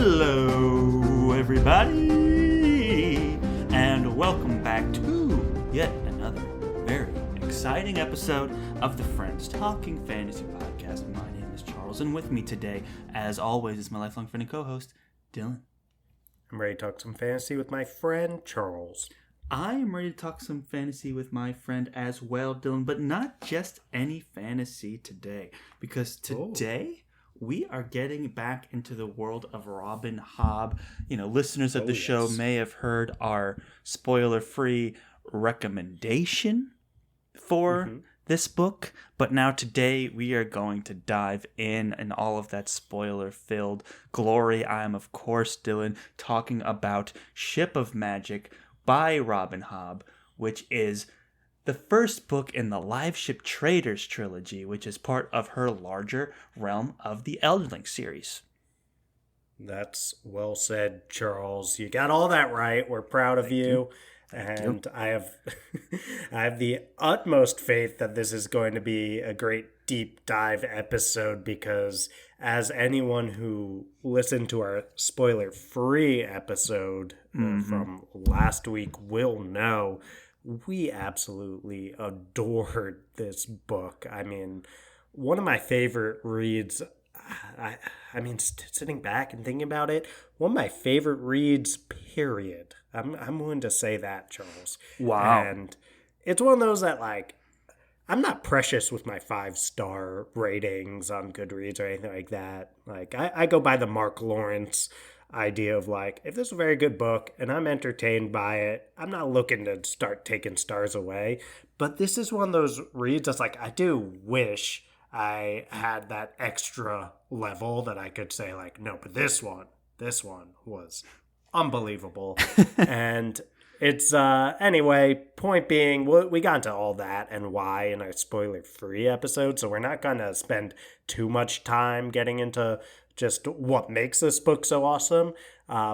Hello, everybody, and welcome back to yet another very exciting episode of the Friends Talking Fantasy Podcast. My name is Charles, and with me today, as always, is my lifelong friend and co-host, Dylan. I'm ready to talk some fantasy with my friend, Charles. I am ready to talk some fantasy with my friend as well, Dylan, but not just any fantasy today, because today we are getting back into the world of Robin Hobb. You know, listeners of the show may have heard our spoiler-free recommendation for this book, but now today we are going to dive in all of that spoiler-filled glory. I am, of course, Dylan, talking about Ship of Magic by Robin Hobb, which is the first book in the Liveship Traders Trilogy, which is part of her larger realm of the Elderling series. That's well said, Charles. You got all that right. We're proud of you. And I have I have the utmost faith that this is going to be a great deep dive episode, because as anyone who listened to our spoiler-free episode from last week will know, we absolutely adored this book. I mean, one of my favorite reads, sitting back and thinking about it, one of my favorite reads, period. I'm willing to say that, Charles. Wow. And it's one of those that, like, I'm not precious with my 5-star ratings on Goodreads or anything like that. Like, I go by the Mark Lawrence idea of, like, if this is a very good book and I'm entertained by it, I'm not looking to start taking stars away. But this is one of those reads that's like, I do wish I had that extra level that I could say, like, no, but this one was unbelievable. And it's anyway, point being, we got into all that and why in our spoiler-free episode, so we're not gonna spend too much time getting into just what makes this book so awesome,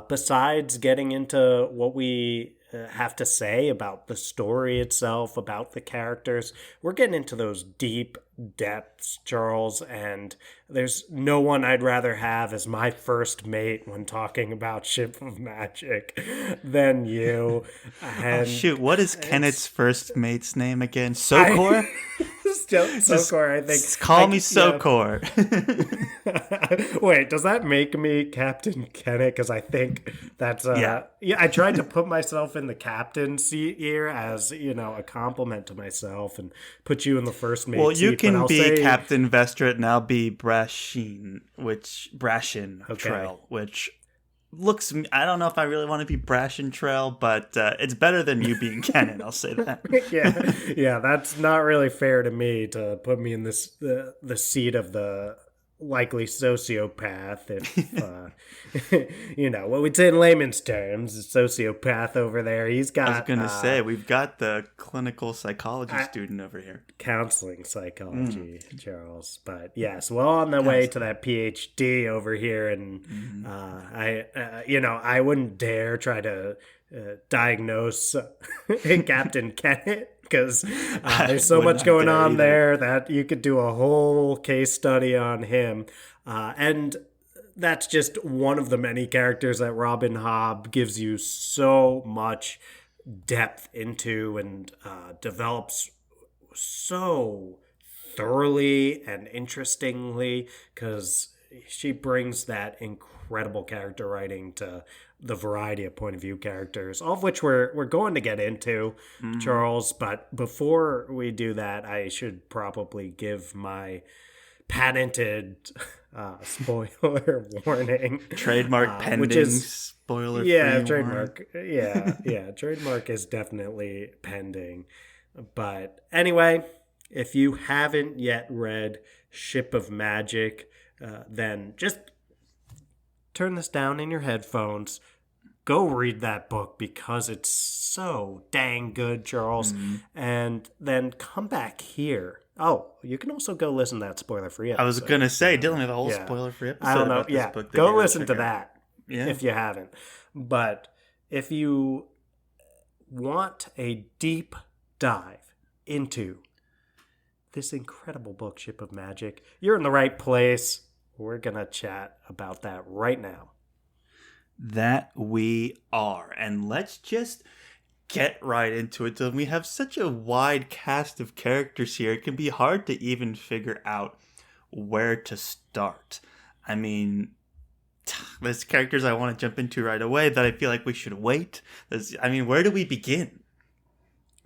besides getting into what we have to say about the story itself, about the characters. We're getting into those deep depths, Charles, and there's no one I'd rather have as my first mate when talking about Ship of Magic than you. And what is Kenneth's first mate's name again? Sokor? Sokor, I think. Just call me Sokor. Wait, does that make me Captain Kenneth? Because I think that's I tried to put myself in the captain seat here as, you know, a compliment to myself and put you in the first mate seat. Well, you can be Captain Vestrit and I'll be Brashin Trail, which looks, I don't know if I really want to be Brashin Trail, but it's better than you being Kenneth, I'll say that. yeah, that's not really fair to me to put me in this the seat of the likely sociopath, if you know what we'd say in layman's terms, a sociopath over there. He's got, I was gonna say, we've got the clinical psychology student over here, counseling psychology, Charles. But yes, well, on the way to that PhD over here, and I wouldn't dare try to diagnose Captain Kenneth, because there's so much going on there that you could do a whole case study on him. And that's just one of the many characters that Robin Hobb gives you so much depth into and develops so thoroughly and interestingly, because she brings that incredible character writing to the variety of point of view characters, all of which we're going to get into, Charles. But before we do that, I should probably give my patented spoiler warning. Trademark pending, which is spoiler free. Yeah, trademark. Yeah, trademark is definitely pending. But anyway, if you haven't yet read Ship of Magic, then just turn this down in your headphones. Go read that book, because it's so dang good, Charles. And then come back here. Oh, you can also go listen to that spoiler-free episode. I was going to say, Dylan, we have a whole spoiler-free episode. I don't know. About this book. Go listen to that if you haven't. But if you want a deep dive into this incredible book, Ship of Magic, you're in the right place. We're going to chat about that right now. That we are. And let's just get right into it. We have such a wide cast of characters here. It can be hard to even figure out where to start. I mean, there's characters I want to jump into right away that I feel like we should wait. Where do we begin?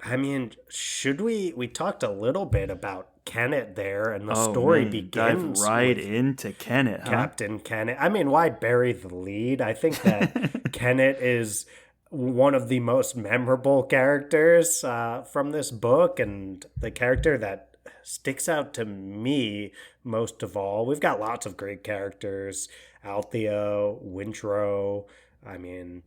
I mean, should we? We talked a little bit about Kenneth there, and the story begins dive right with into Kenneth, huh? Captain Kenneth. I mean, why bury the lead? I think that Kenneth is one of the most memorable characters from this book, and the character that sticks out to me most of all. We've got lots of great characters: Althea, Wintro. I mean,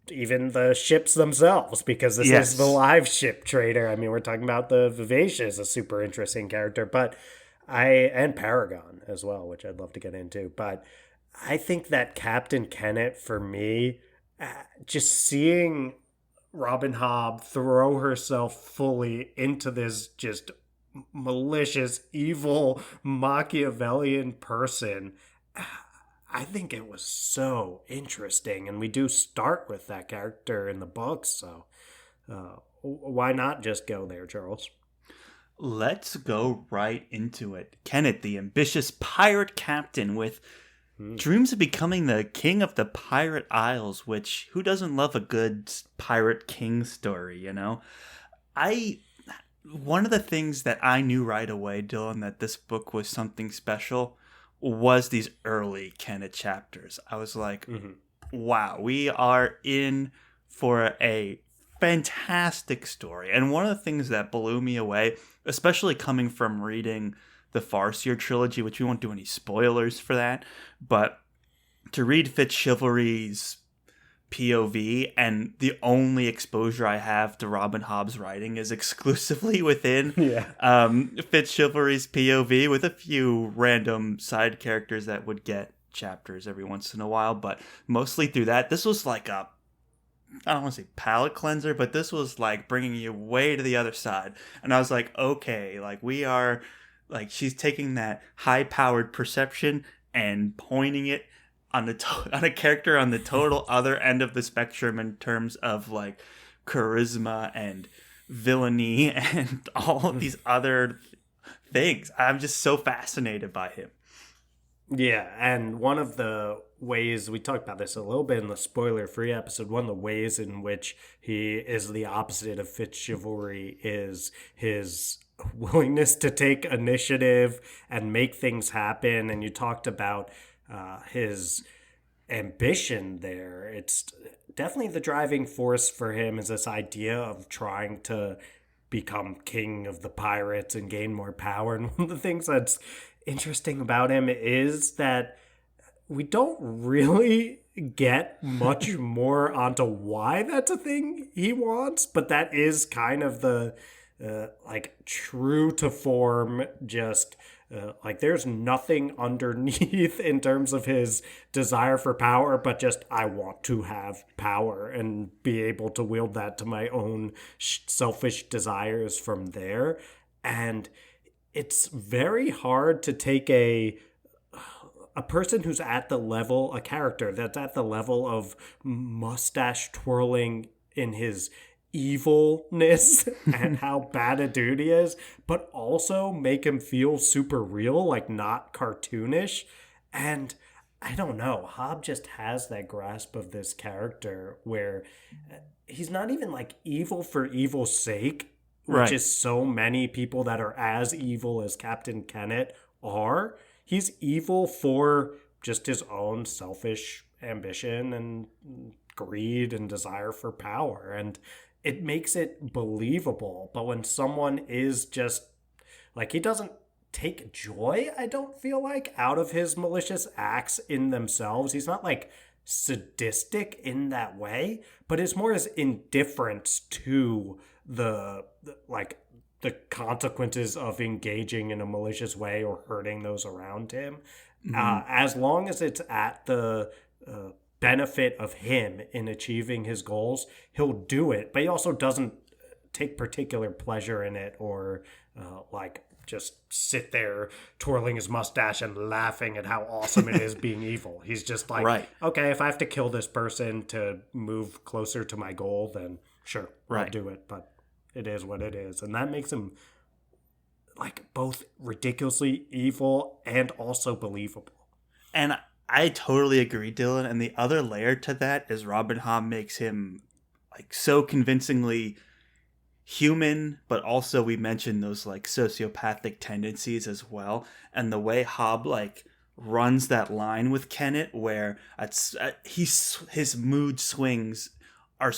even the ships themselves, because this is the Liveship Trader. I mean, we're talking about the Vivacious, a super interesting character, and Paragon as well, which I'd love to get into. But I think that Captain Kenneth, for me, just seeing Robin Hobb throw herself fully into this just malicious, evil, Machiavellian person, I think it was so interesting, and we do start with that character in the books, so why not just go there, Charles? Let's go right into it. Kenneth, the ambitious pirate captain with dreams of becoming the king of the Pirate Isles, which, who doesn't love a good pirate king story, you know? One of the things that I knew right away, Dylan, that this book was something special was these early Kenneth chapters. I was like, wow, we are in for a fantastic story. And one of the things that blew me away, especially coming from reading the Farseer trilogy, which we won't do any spoilers for that, but to read Fitzchivalry's POV, and the only exposure I have to Robin Hobb's writing is exclusively within Fitzchivalry's POV, with a few random side characters that would get chapters every once in a while, but mostly through that. This was like I don't want to say palate cleanser, but this was like bringing you way to the other side. And I was like, okay, like we are, like she's taking that high-powered perception and pointing it on a character on the total other end of the spectrum in terms of like charisma and villainy and all of these other things. I'm just so fascinated by him. Yeah, and one of the ways, we talked about this a little bit in the spoiler-free episode, one of the ways in which he is the opposite of Fitzchivalry is his willingness to take initiative and make things happen. And you talked about his ambition there. It's definitely the driving force for him, is this idea of trying to become king of the pirates and gain more power. And one of the things that's interesting about him is that we don't really get much more onto why that's a thing he wants, but that is kind of the true to form, just there's nothing underneath in terms of his desire for power, but just I want to have power and be able to wield that to my own selfish desires from there. And it's very hard to take a person who's at the level, a character that's at the level of mustache twirling in his evilness and how bad a dude he is, but also make him feel super real, like not cartoonish. And I don't know, Hobb just has that grasp of this character where he's not even like evil for evil's sake, which is so many people that are as evil as Captain Kenneth are. He's evil for just his own selfish ambition and greed and desire for power. And it makes it believable. But when someone is just like, he doesn't take joy, I don't feel like, out of his malicious acts in themselves. He's not like sadistic in that way, but it's more his indifference to the consequences of engaging in a malicious way or hurting those around him. As long as it's at the benefit of him in achieving his goals, he'll do it, but he also doesn't take particular pleasure in it or just sit there twirling his mustache and laughing at how awesome it is being evil. He's just like, Right. okay, if I have to kill this person to move closer to my goal, then sure, I'll do it. But it is what it is. And that makes him like both ridiculously evil and also believable. And I totally agree, Dylan. And the other layer to that is Robin Hobb makes him like so convincingly human, but also we mentioned those like sociopathic tendencies as well. And the way Hobb like runs that line with Kenneth, where his mood swings are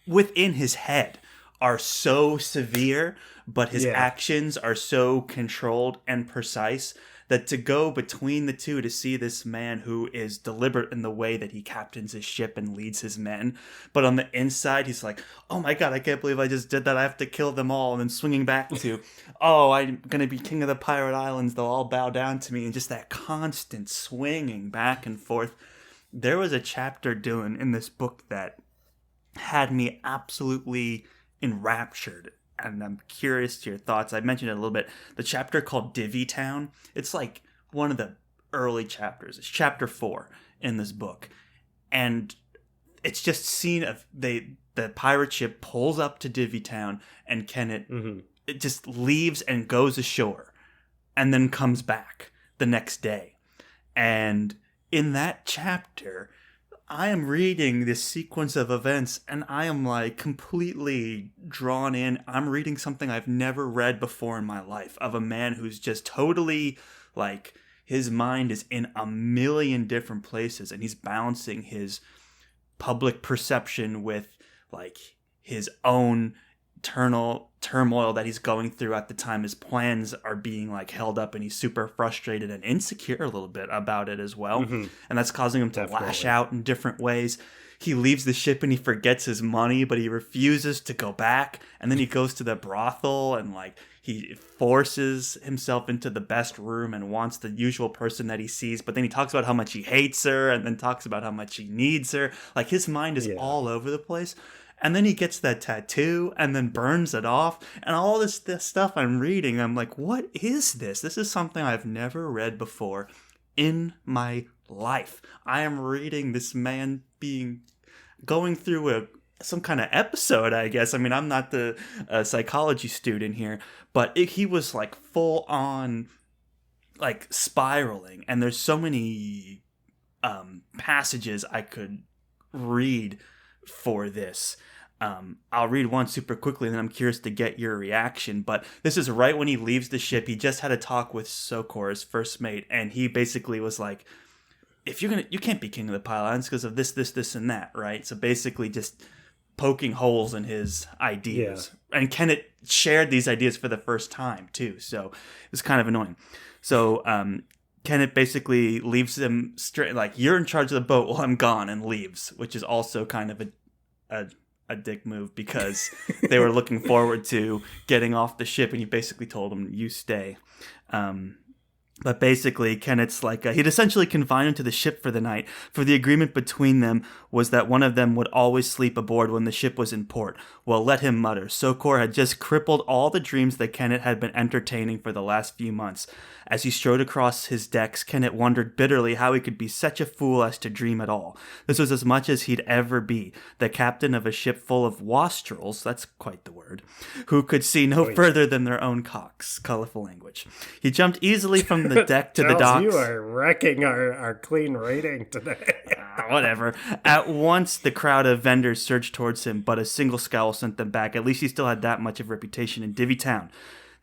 within his head are so severe, but his actions are so controlled and precise that to go between the two, to see this man who is deliberate in the way that he captains his ship and leads his men, but on the inside he's like, oh my god, I can't believe I just did that, I have to kill them all, and then swinging back to, oh, I'm gonna be king of the pirate islands, they'll all bow down to me, and just that constant swinging back and forth. There was a chapter, Dylan, in this book that had me absolutely enraptured, and I'm curious to your thoughts. I mentioned it a little bit. The chapter called Divvy Town. It's like one of the early chapters. It's chapter 4 in this book, and it's just scene of the pirate ship pulls up to Divvy Town, and Kenneth it just leaves and goes ashore, and then comes back the next day. And in that chapter, I am reading this sequence of events and I am like completely drawn in. I'm reading something I've never read before in my life, of a man who's just totally like, his mind is in a million different places and he's balancing his public perception with like his own internal turmoil that he's going through at the time. His plans are being like held up and he's super frustrated and insecure a little bit about it as well. And that's causing him to lash out in different ways. He leaves the ship and he forgets his money, but he refuses to go back. And then he goes to the brothel and like he forces himself into the best room and wants the usual person that he sees. But then he talks about how much he hates her and then talks about how much he needs her. Like his mind is all over the place. And then he gets that tattoo and then burns it off. And all this stuff I'm reading, I'm like, what is this? This is something I've never read before in my life. I am reading this man going through some kind of episode, I guess. I mean, I'm not the psychology student here, but he was like full on like spiraling. And there's so many passages I could read for this. I'll read one super quickly and then I'm curious to get your reaction. But this is right when he leaves the ship. He just had a talk with Sokor, his first mate, and he basically was like, you can't be king of the Pirate Islands because of this, and that, right? So basically just poking holes in his ideas. Yeah. And Kenneth shared these ideas for the first time too. So it was kind of annoying. So Kenneth basically leaves him straight, like, you're in charge of the boat while I'm gone, and leaves, which is also kind of a dick move because they were looking forward to getting off the ship, and he basically told him, you stay. But basically, Kenneth's like, he'd essentially confine him to the ship for the night, for the agreement between them was that one of them would always sleep aboard when the ship was in port. Well, let him mutter. Sokor had just crippled all the dreams that Kenneth had been entertaining for the last few months. As he strode across his decks, Kenneth wondered bitterly how he could be such a fool as to dream at all. This was as much as he'd ever be, the captain of a ship full of wastrels, that's quite the word, who could see no further than their own cocks. Colorful language. He jumped easily from the deck to the docks. You are wrecking our clean rating today. Whatever. At once, the crowd of vendors surged towards him, but a single scowl sent them back. At least he still had that much of reputation in Divvy Town.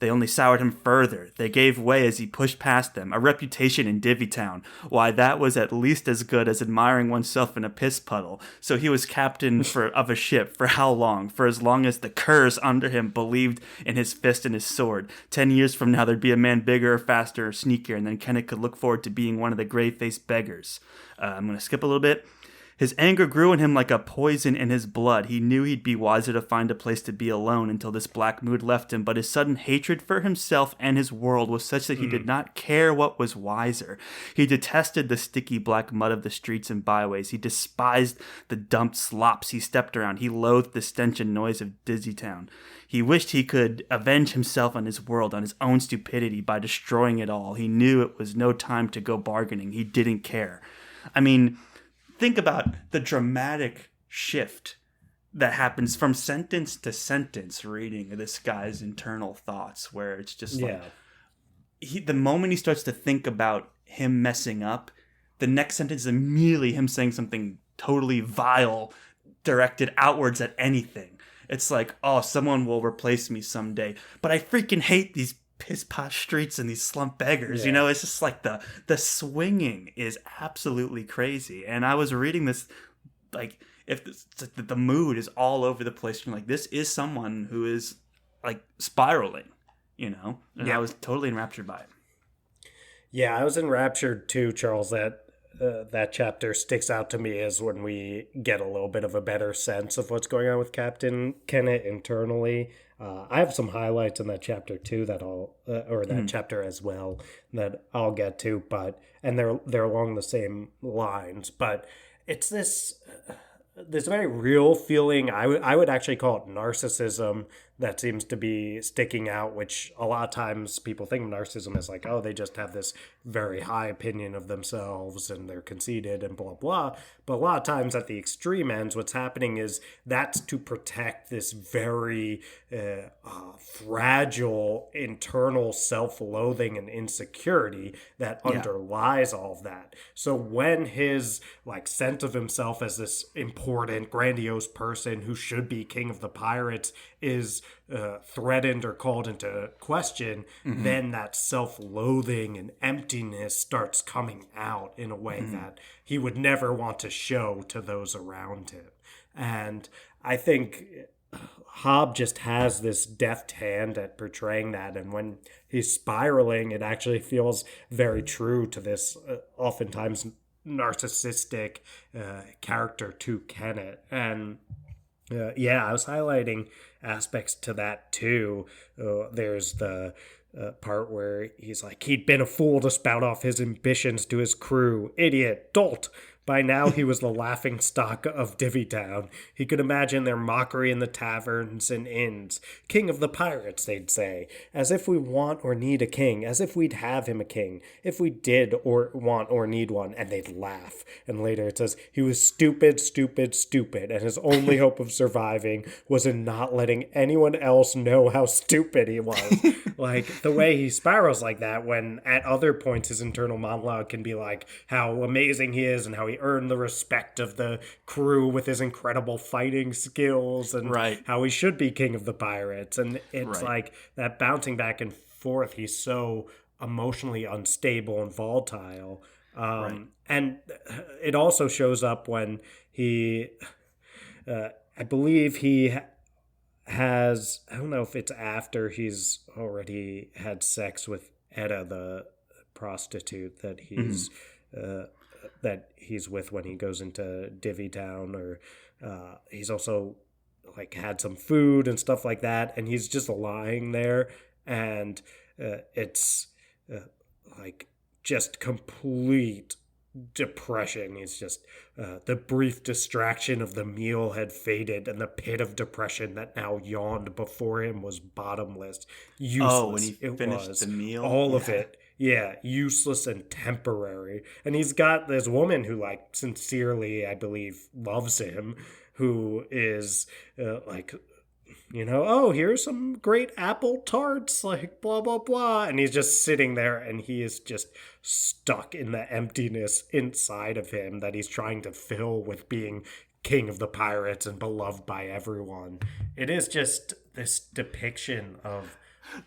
They only soured him further. They gave way as he pushed past them. A reputation in Divvy Town. Why, that was at least as good as admiring oneself in a piss puddle. So he was captain of a ship. For how long? For as long as the curs under him believed in his fist and his sword. 10 years from now, there'd be a man bigger, faster, or sneakier, and then Kenneth could look forward to being one of the gray-faced beggars. I'm going to skip a little bit. His anger grew in him like a poison in his blood. He knew he'd be wiser to find a place to be alone until this black mood left him, but his sudden hatred for himself and his world was such that he did not care what was wiser. He detested the sticky black mud of the streets and byways. He despised the dumped slops he stepped around. He loathed the stench and noise of Dizzy Town. He wished he could avenge himself on his world, on his own stupidity, by destroying it all. He knew it was no time to go bargaining. He didn't care. I mean, think about the dramatic shift that happens from sentence to sentence reading this guy's internal thoughts, where it's just like, the moment he starts to think about him messing up, the next sentence is immediately him saying something totally vile, directed outwards at anything. It's like, oh, someone will replace me someday, but I freaking hate these piss posh streets and these slump beggars. You know, it's just like the swinging is absolutely crazy. And I was reading this, like, if the mood is all over the place, you're like, this is someone who is like spiraling, you know. And I was totally enraptured by it. Yeah, I was enraptured too, Charles. That chapter sticks out to me as when we get a little bit of a better sense of what's going on with Captain Kennett internally. I have some highlights in that chapter too chapter as well that I'll get to, and they're along the same lines. But it's this very real feeling. I would actually call it narcissism that seems to be sticking out, which a lot of times people think of narcissism as like, oh, they just have this very high opinion of themselves and they're conceited and blah, blah. But a lot of times at the extreme ends, what's happening is that's to protect this very fragile internal self-loathing and insecurity that underlies all of that. So when his like sense of himself as this important, grandiose person who should be king of the pirates is threatened or called into question, then that self-loathing and emptiness starts coming out in a way that he would never want to show to those around him. And I think Hobb just has this deft hand at portraying that, and when he's spiraling, it actually feels very true to this oftentimes narcissistic character to Kenneth. And I was highlighting aspects to that too. There's the part where he's like, he'd been a fool to spout off his ambitions to his crew. Idiot, dolt. By now he was the laughingstock of Divvytown. He could imagine their mockery in the taverns and inns. King of the pirates, they'd say. As if we want or need a king. As if we'd have him a king. If we did or want or need one. And they'd laugh. And later it says, he was stupid, stupid, stupid. And his only hope of surviving was in not letting anyone else know how stupid he was. Like, the way he spirals like that, when at other points his internal monologue can be like how amazing he is and how he earned the respect of the crew with his incredible fighting skills and how he should be king of the pirates. And it's like that bouncing back and forth. He's so emotionally unstable and volatile. And it also shows up when he, I believe he has, I don't know if it's after he's already had sex with Etta, the prostitute that he's with when he goes into Divvytown, or he's also like had some food and stuff like that, and he's just lying there, and it's like just complete depression. He's just the brief distraction of the meal had faded, and the pit of depression that now yawned before him was bottomless, useless. Oh, when he finished the meal, all of it. Yeah, useless and temporary. And he's got this woman who, like, sincerely, I believe, loves him, who is, like, you know, oh, here's some great apple tarts, like, blah, blah, blah. And he's just sitting there, and he is just stuck in the emptiness inside of him that he's trying to fill with being king of the pirates and beloved by everyone. It is just this depiction of...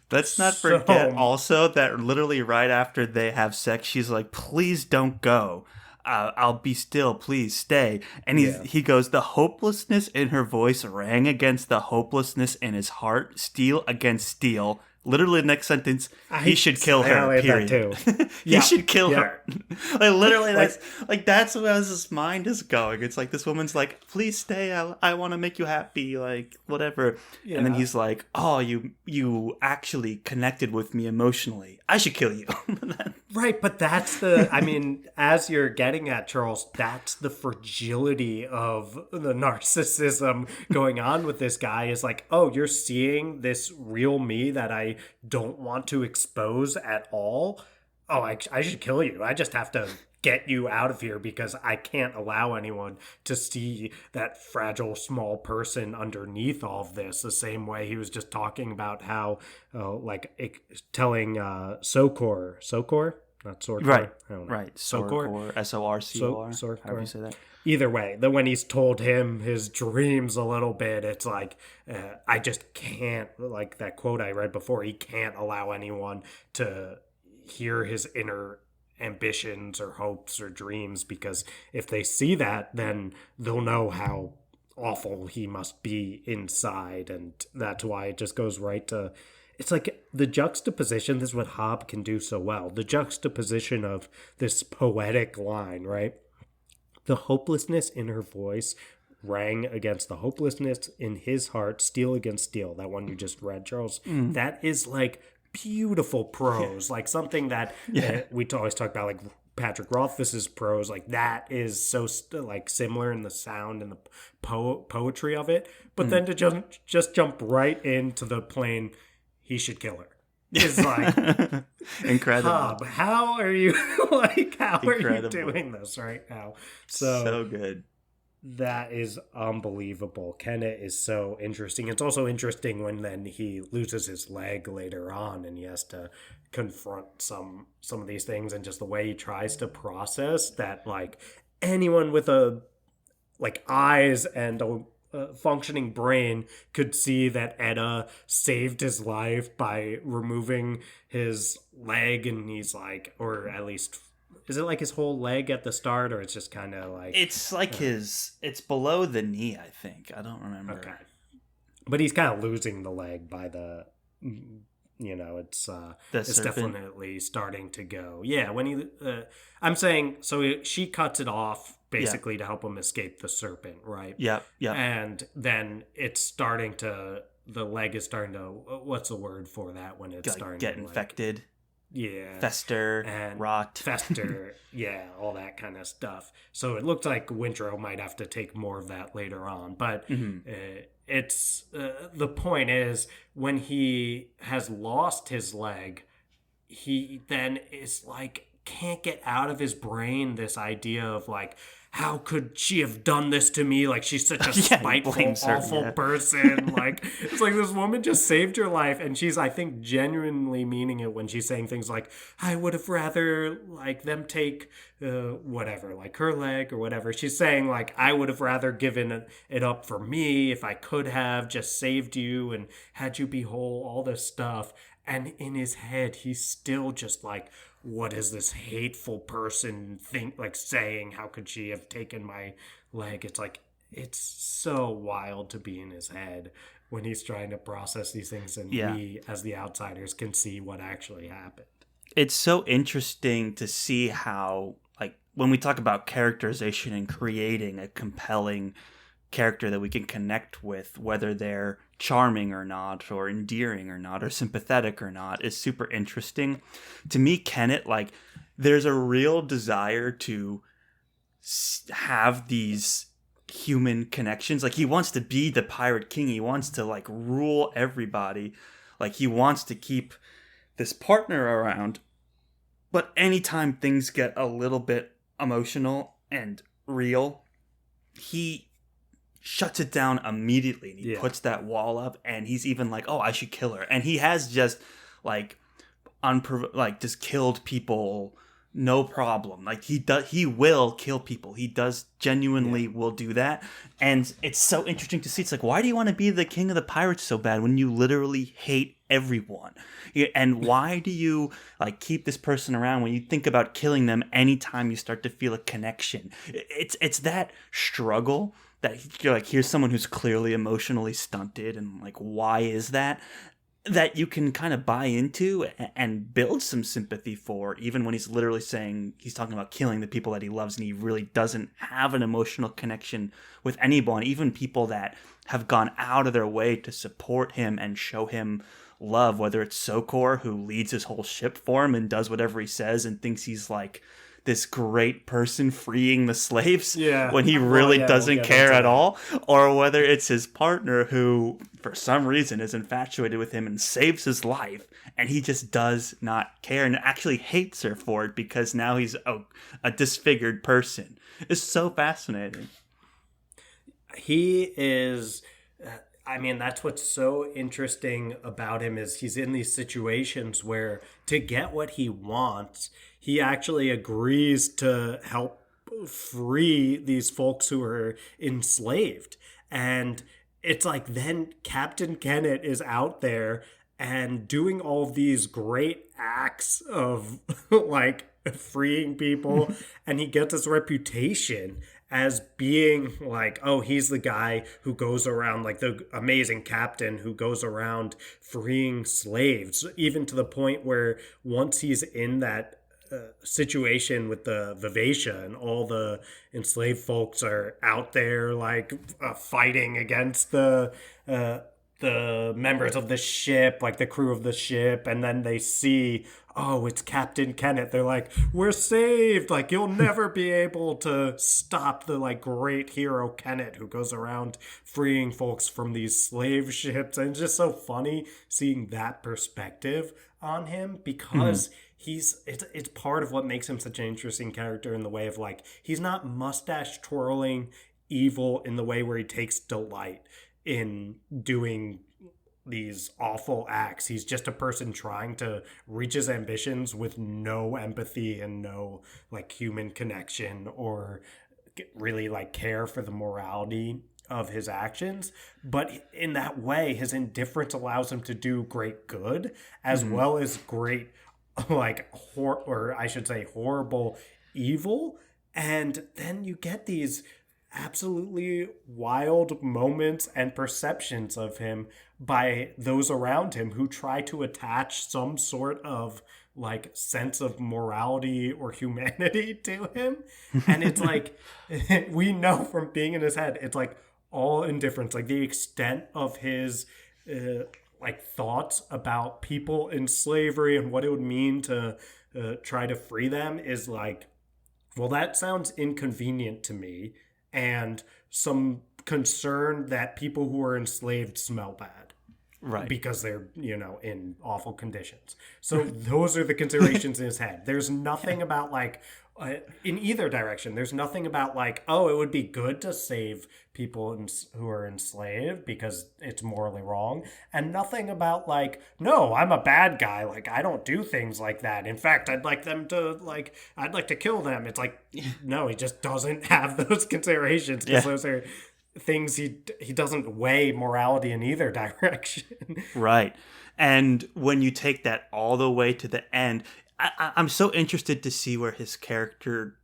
Let's not forget also that literally right after they have sex, she's like, please don't go. I'll be still. Please stay. And he goes, the hopelessness in her voice rang against the hopelessness in his heart. Steel against steel. Literally, the next sentence, he should kill her. I Period. that too. He should kill her. Like literally, that's where his mind is going. It's like this woman's like, "Please stay. I want to make you happy. Like whatever." Yeah. And then he's like, "Oh, you actually connected with me emotionally. I should kill you." Right, but that's the. I mean, as you're getting at, Charles, that's the fragility of the narcissism going on with this guy. Is like, oh, you're seeing this real me that I don't want to expose at all. Oh, I should kill you. I just have to get you out of here because I can't allow anyone to see that fragile small person underneath all of this. The same way he was just talking about how telling Sokor, not Sorcor. Right. I don't know. Right. Sorcor, Sorcor. Sorcor. How do you say that? Either way, then when he's told him his dreams a little bit, it's like, I just can't, like that quote I read before, he can't allow anyone to hear his inner ambitions or hopes or dreams, because if they see that, then they'll know how awful he must be inside. And that's why it just goes right to, it's like the juxtaposition. This is what Hobb can do so well. The juxtaposition of this poetic line, right? The hopelessness in her voice rang against the hopelessness in his heart, steel against steel. That one you just read, Charles. That is like beautiful prose, like something that we always talk about, like Patrick Rothfuss's prose. Like that is so like similar in the sound and the poetry of it. But then to just jump right into the plain, he should kill her. Is like incredible. Hobb, how are you are you doing this right now? So good. That is unbelievable. Kenneth is so interesting. It's also interesting when then he loses his leg later on and he has to confront some of these things, and just the way he tries to process that, like anyone with a like eyes and a functioning brain could see that Edda saved his life by removing his leg, and he's like, or at least, is it like his whole leg at the start, or it's just kind of like, it's like it's below the knee, I think. I don't remember. Okay, but he's kind of losing the leg by the, it's definitely starting to go. Yeah, when he, I'm saying, so she cuts it off basically to help him escape the serpent, right? Yeah. And then it's starting to, the leg is starting to, what's the word for that when it's starting get to infected? Yeah. Fester, and rot. Fester, yeah, all that kind of stuff. So it looked like Wintrow might have to take more of that later on. But it's, the point is, when he has lost his leg, he then is like, can't get out of his brain this idea of like, how could she have done this to me? Like, she's such a spiteful, awful person. Like, it's like this woman just saved your life. And she's, I think, genuinely meaning it when she's saying things like, I would have rather, like, them take whatever, like her leg or whatever. She's saying, like, I would have rather given it up for me if I could have just saved you and had you be whole, all this stuff. And in his head, he's still just like, what is this hateful person saying? How could she have taken my leg? It's like, it's so wild to be in his head when he's trying to process these things, and we, as the outsiders, can see what actually happened. It's so interesting to see how, like, when we talk about characterization and creating a compelling character that we can connect with, whether they're charming or not, or endearing or not, or sympathetic or not, is super interesting. To me, Kenneth, like, there's a real desire to have these human connections. Like, he wants to be the pirate king. He wants to, like, rule everybody. Like, he wants to keep this partner around. But anytime things get a little bit emotional and real, he shuts it down immediately, and he puts that wall up, and he's even like, oh, I should kill her. And he has just like just killed people, no problem. Like, he will kill people. He does genuinely will do that. And it's so interesting to see. It's like, why do you want to be the king of the pirates so bad when you literally hate everyone? And why do you like keep this person around when you think about killing them anytime you start to feel a connection? It's that struggle that you're like, here's someone who's clearly emotionally stunted, and like, why is that? that you can kind of buy into and build some sympathy for, even when he's literally saying he's talking about killing the people that he loves, and he really doesn't have an emotional connection with anyone, even people that have gone out of their way to support him and show him love, whether it's Sokor, who leads his whole ship for him and does whatever he says and thinks he's like this great person freeing the slaves when he really doesn't care at all, or whether it's his partner who for some reason is infatuated with him and saves his life, and he just does not care and actually hates her for it because now he's a disfigured person. It's so fascinating. He is... I mean, that's what's so interesting about him is he's in these situations where to get what he wants, he actually agrees to help free these folks who are enslaved. And it's like then Captain Kenneth is out there and doing all of these great acts of like freeing people, and he gets his reputation as being like, oh, he's the guy who goes around, like the amazing captain who goes around freeing slaves, even to the point where once he's in that situation with the Vivacia and all the enslaved folks are out there like fighting against the members of the ship, like the crew of the ship, and then they see, oh, it's Captain Kenneth. They're like, we're saved. Like, you'll never be able to stop the like great hero Kenneth who goes around freeing folks from these slave ships. And it's just so funny seeing that perspective on him because it's part of what makes him such an interesting character in the way of like, he's not mustache twirling evil in the way where he takes delight in doing these awful acts. He's just a person trying to reach his ambitions with no empathy and no like human connection or really like care for the morality of his actions. But in that way, his indifference allows him to do great good as well as great like or I should say horrible evil. And then you get these absolutely wild moments and perceptions of him by those around him who try to attach some sort of like sense of morality or humanity to him. And it's like, we know from being in his head, it's like all indifference, like the extent of his like thoughts about people in slavery and what it would mean to try to free them is like, well, that sounds inconvenient to me. And some concern that people who are enslaved smell bad. Right. Because they're, in awful conditions. So those are the considerations in his head. There's nothing about like, in either direction, there's nothing about like, oh, it would be good to save people who are enslaved because it's morally wrong. And nothing about like, no, I'm a bad guy. Like, I don't do things like that. In fact, I'd like to kill them. It's like, no, he just doesn't have those considerations because those are things he doesn't weigh morality in either direction. Right. And when you take that all the way to the end, I'm so interested to see where his character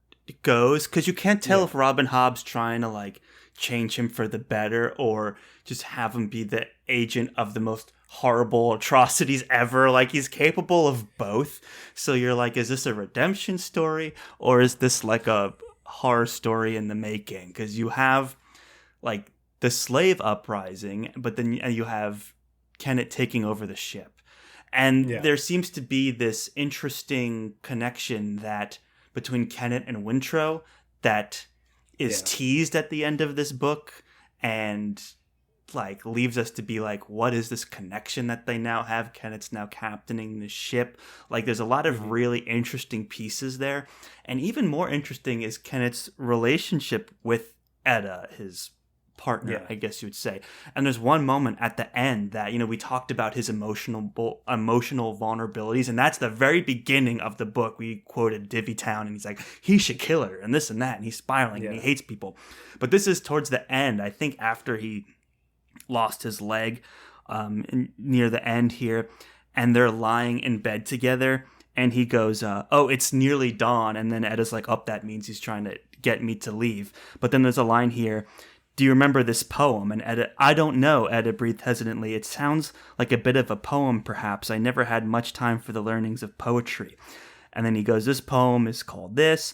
goes, because you can't tell if Robin Hobb's trying to like change him for the better or just have him be the agent of the most horrible atrocities ever. Like, he's capable of both. So you're like, is this a redemption story or is this like a horror story in the making? Because you have like the slave uprising, but then you have Kenneth taking over the ship. And there seems to be this interesting connection that between Kenneth and Wintrow that is teased at the end of this book and like leaves us to be like, what is this connection that they now have? Kenneth's now captaining the ship. Like, there's a lot of really interesting pieces there. And even more interesting is Kenneth's relationship with Etta, his partner, I guess you would say. And there's one moment at the end that, we talked about his emotional vulnerabilities, and that's the very beginning of the book. We quoted Divvytown, and he's like, he should kill her, and this and that, and he's spiraling, and he hates people. But this is towards the end, I think after he lost his leg, near the end here, and they're lying in bed together, and he goes, oh, it's nearly dawn, and then Etta's like, oh, that means he's trying to get me to leave. But then there's a line here, do you remember this poem? And Edda, I don't know, Edda breathed hesitantly. It sounds like a bit of a poem, perhaps. I never had much time for the learnings of poetry. And then he goes, this poem is called this.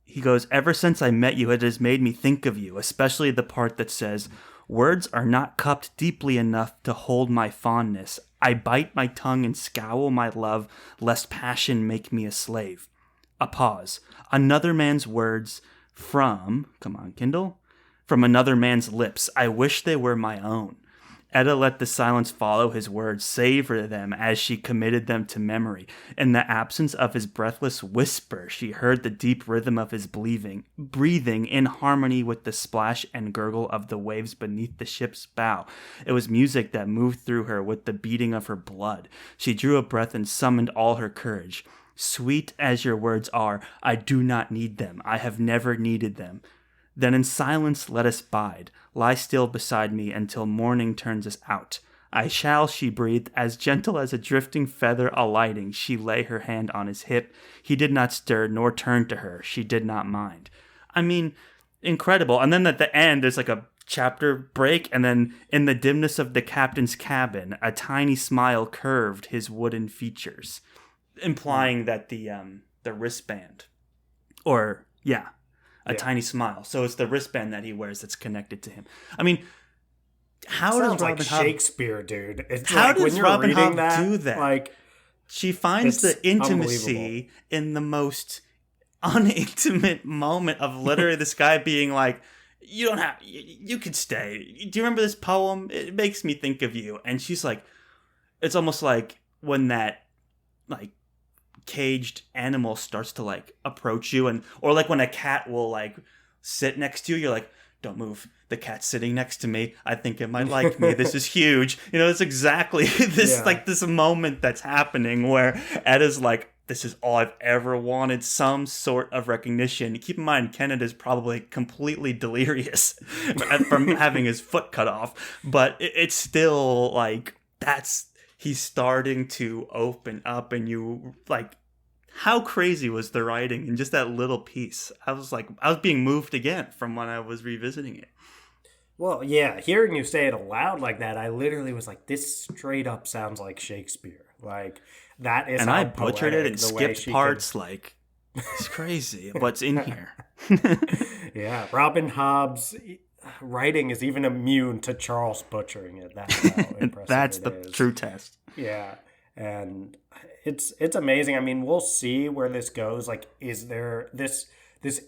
He goes, ever since I met you, it has made me think of you, especially the part that says, words are not cupped deeply enough to hold my fondness. I bite my tongue and scowl my love, lest passion make me a slave. A pause. Another man's words from, come on, Kindle, from another man's lips. I wish they were my own. Edda let the silence follow his words, savor them as she committed them to memory. In the absence of his breathless whisper, she heard the deep rhythm of his breathing in harmony with the splash and gurgle of the waves beneath the ship's bow. It was music that moved through her with the beating of her blood. She drew a breath and summoned all her courage. Sweet as your words are, I do not need them. I have never needed them. Then in silence let us bide. Lie still beside me until morning turns us out. I shall, she breathed, as gentle as a drifting feather alighting. She lay her hand on his hip. He did not stir nor turn to her. She did not mind. I mean, incredible. And then at the end, there's like a chapter break, and then in the dimness of the captain's cabin, a tiny smile curved his wooden features, implying that the wristband, or a tiny smile. So it's the wristband that he wears that's connected to him. I mean, how does Robin Hobb, Shakespeare, dude? It's how like does when you're Robin reading Hobb do that? Like, she finds the intimacy in the most unintimate moment of literally this guy being like, you don't have, you could stay. Do you remember this poem? It makes me think of you. And she's like, it's almost like when that like caged animal starts to like approach you, and or like when a cat will like sit next to you, you're like, don't move, the cat's sitting next to me, I think it might like me, this is huge. It's exactly this like this moment that's happening where Edda's like, this is all I've ever wanted, some sort of recognition. Keep in mind, Kenneth is probably completely delirious from having his foot cut off, but it's still like, he's starting to open up, and you like, how crazy was the writing in just that little piece? I was being moved again from when I was revisiting it. Well, yeah, hearing you say it aloud like that, I literally was like, this straight up sounds like Shakespeare. Like, that is and how I butchered it and skipped parts. Like, it's crazy what's in here. Yeah, Robin Hobb's writing is even immune to Charles butchering it. That's how impressive That's it the is. true test. Yeah, and it's amazing. I mean, we'll see where this goes. Like, is there this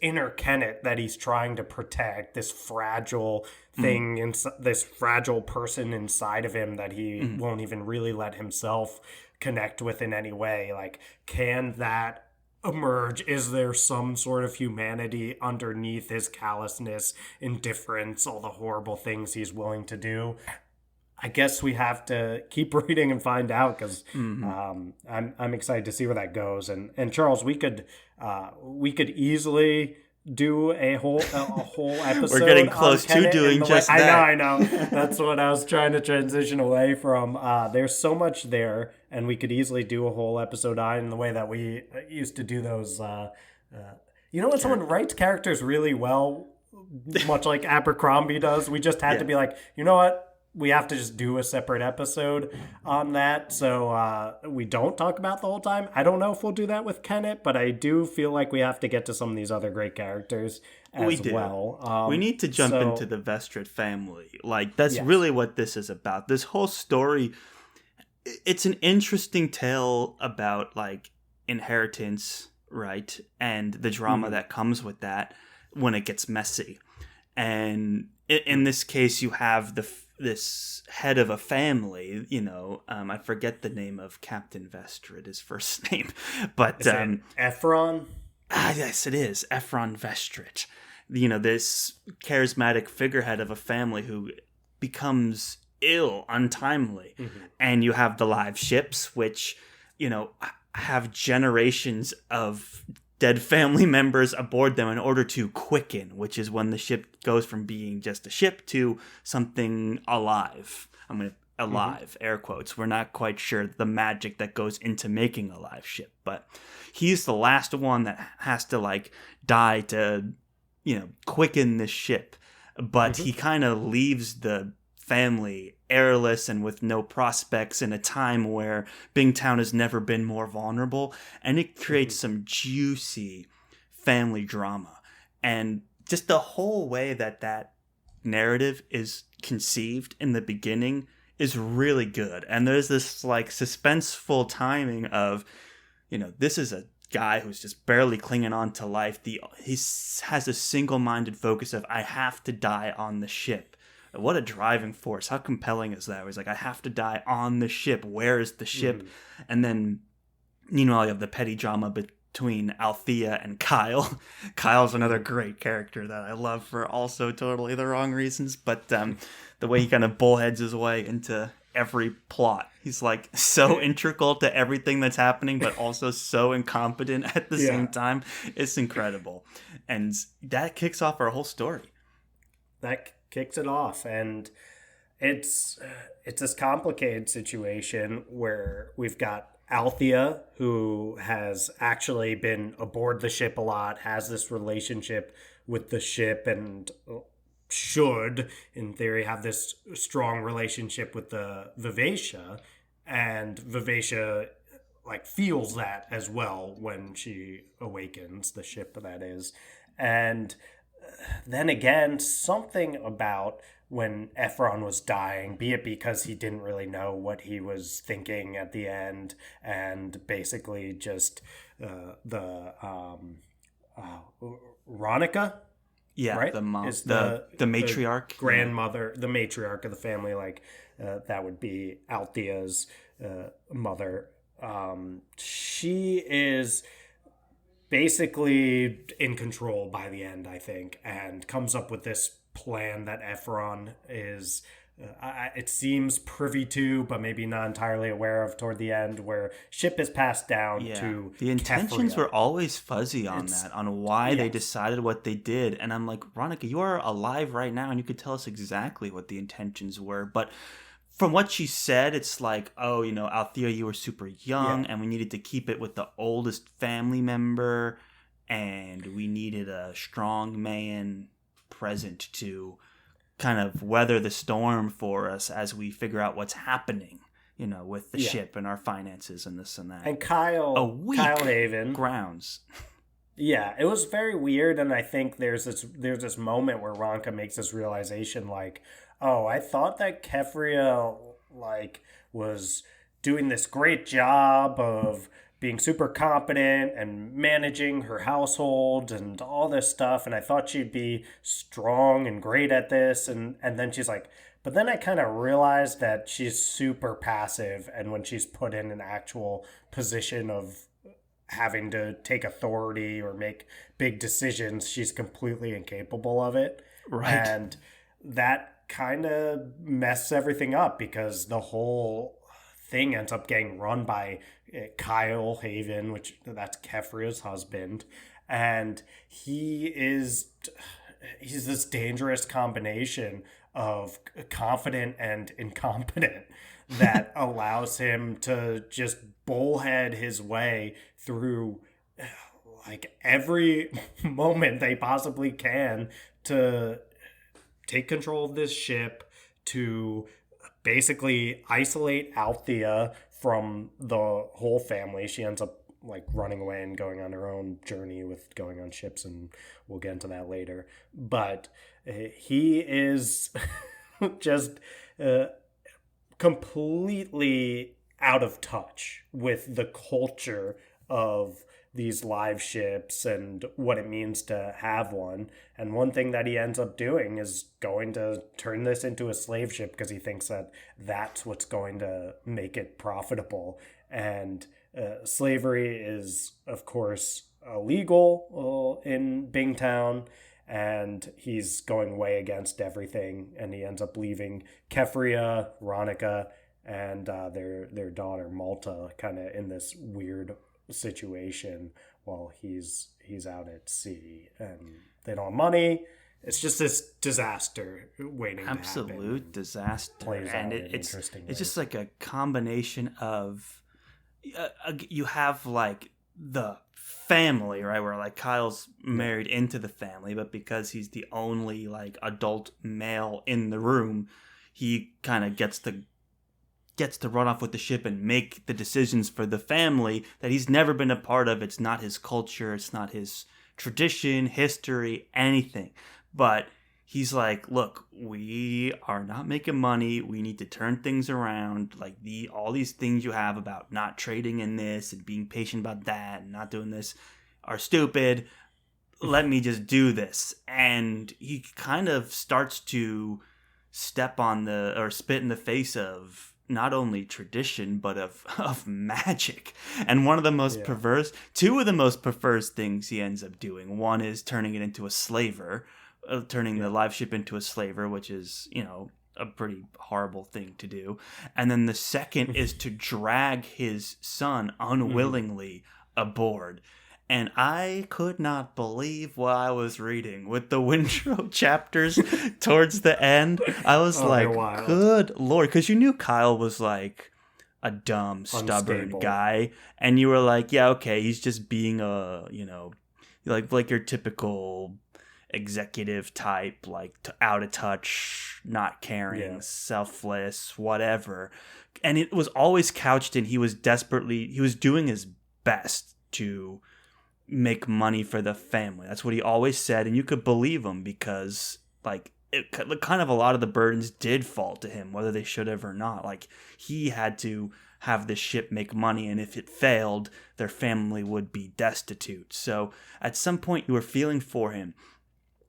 inner Kenneth that he's trying to protect, this fragile thing, this fragile person inside of him that he won't even really let himself connect with in any way? Like, can that emerge? Is there some sort of humanity underneath his callousness, indifference, all the horrible things he's willing to do? I guess we have to keep reading and find out, because I'm excited to see where that goes. And Charles, we could easily do a whole episode. We're getting close to doing just that. I know. That's what I was trying to transition away from. There's so much there, and we could easily do a whole episode on in the way that we used to do those. When someone writes characters really well, much like Abercrombie does, we just had to be like, you know what? We have to just do a separate episode on that, so we don't talk about the whole time. I don't know if we'll do that with Kenneth, but I do feel like we have to get to some of these other great characters as well. We need to jump into the Vestrit family. Like, that's really what this is about. This whole story, it's an interesting tale about, like, inheritance, right? And the drama that comes with that when it gets messy. And in this case, you have this head of a family, I forget the name of Captain Vestrit, his first name, but is it Ephron? Yes, it is Ephron Vestrit. This charismatic figurehead of a family who becomes ill untimely, and you have the live ships, which have generations of dead family members aboard them in order to quicken, which is when the ship goes from being just a ship to something alive. Alive, air quotes. We're not quite sure the magic that goes into making a live ship, but he's the last one that has to like die to, quicken this ship. but he kind of leaves the family airless and with no prospects in a time where Bingtown has never been more vulnerable, and it creates some juicy family drama. And just the whole way that narrative is conceived in the beginning is really good. And there's this like suspenseful timing of, this is a guy who's just barely clinging on to life. He has a single-minded focus of, I have to die on the ship. What a driving force. How compelling is that? He's like, I have to die on the ship. Where is the ship? And then, meanwhile, you have the petty drama between Althea and Kyle. Kyle's another great character that I love for also totally the wrong reasons. But the way he kind of bullheads his way into every plot. He's like so integral to everything that's happening, but also so incompetent at the same time. It's incredible. And that kicks off our whole story. That kicks it off. And it's this complicated situation where we've got Althea, who has actually been aboard the ship a lot, has this relationship with the ship, and should, in theory, have this strong relationship with the Vivacia, and Vivacia like feels that as well when she awakens, the ship that is. And then again, something about when Ephron was dying, be it because he didn't really know what he was thinking at the end, and basically just Ronica. Yeah, right? the mom, is the matriarch, grandmother, the matriarch of the family. Like that would be Althea's mother. She is basically in control by the end, I think, and comes up with this plan that Ephron is, it seems, privy to, but maybe not entirely aware of toward the end, where ship is passed down to the intentions Kefria. were always fuzzy on why they decided what they did. And I'm like, Ronica, you are alive right now, and you could tell us exactly what the intentions were. But from what she said, it's like, oh, Althea, you were super young, and we needed to keep it with the oldest family member, and we needed a strong man present to kind of weather the storm for us as we figure out what's happening, with the ship and our finances and this and that. And Kyle Haven grounds. Yeah, it was very weird, and I think there's this moment where Ronka makes this realization, like, oh, I thought that Kefria was doing this great job of being super competent and managing her household and all this stuff, and I thought she'd be strong and great at this, and then she's like, but then I kind of realized that she's super passive, and when she's put in an actual position of having to take authority or make big decisions, she's completely incapable of it. Right. And that kind of messes everything up because the whole thing ends up getting run by Kyle Haven, that's Kefria's husband. And he's this dangerous combination of confident and incompetent that allows him to just bullhead his way through like every moment they possibly can to take control of this ship, to basically isolate Althea from the whole family. She ends up like running away and going on her own journey with going on ships, and we'll get into that later. But he is just completely out of touch with the culture of these live ships and what it means to have one. And one thing that he ends up doing is going to turn this into a slave ship because he thinks that that's what's going to make it profitable. And slavery is, of course, illegal in Bingtown, and he's going way against everything, and he ends up leaving Kefria, Ronica, and their daughter Malta kind of in this weird situation while he's out at sea, and they don't have money. It's just this disaster waiting to happen. Absolute disaster. And it's just like a combination of you have like the family, right? Where like Kyle's married into the family, but because he's the only like adult male in the room, he kind of gets to run off with the ship and make the decisions for the family that he's never been a part of. It's not his culture, it's not his tradition, history, anything. But he's like, look, we are not making money. We need to turn things around. Like all these things you have about not trading in this and being patient about that and not doing this are stupid. Let me just do this. And he kind of starts to spit in the face of not only tradition but of magic. And one of the most two of the most perverse things he ends up doing. One is turning it into a slaver, turning the live ship into a slaver, which is, a pretty horrible thing to do. And then the second is to drag his son unwillingly aboard. And I could not believe what I was reading with the Winthrop chapters towards the end. I was good Lord. Because you knew Kyle was like a dumb, stubborn guy. And you were like, yeah, okay, he's just being like your typical executive type, like out of touch, not caring, selfless, whatever. And it was always couched in he was doing his best to make money for the family. That's what he always said, and you could believe him because like it kind of a lot of the burdens did fall to him, whether they should have or not. Like he had to have the ship make money, and if it failed, their family would be destitute. So at some point you were feeling for him.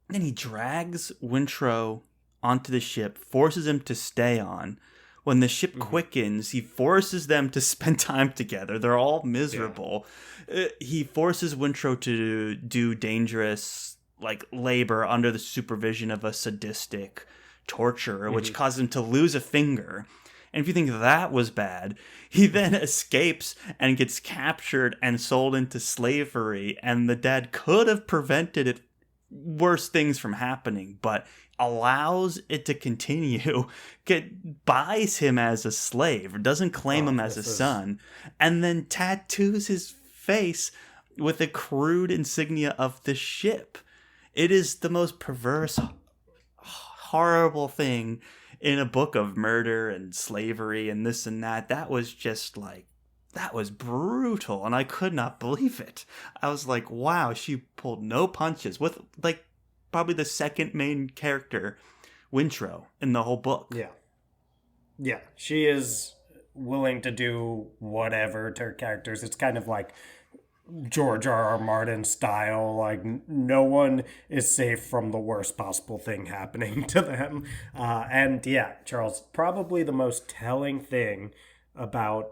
Then he drags Winthrop onto the ship, forces him to stay on. When the ship quickens, he forces them to spend time together. They're all miserable. He forces Winthrop to do dangerous like labor under the supervision of a sadistic torturer, which caused him to lose a finger. And if you think that was bad, he then escapes and gets captured and sold into slavery. And the dad could have prevented worse things from happening, but allows it to continue, buys him as a slave, or doesn't claim him as a son, and then tattoos his face with the crude insignia of the ship. It is the most perverse, horrible thing in a book of murder and slavery and this and that. That was brutal, and I could not believe it. I was like, wow, she pulled no punches with like probably the second main character, Winthrop, in the whole book. Yeah, she is willing to do whatever to her characters. It's kind of like George R.R. Martin style. Like no one is safe from the worst possible thing happening to them. And yeah, Charles, probably the most telling thing about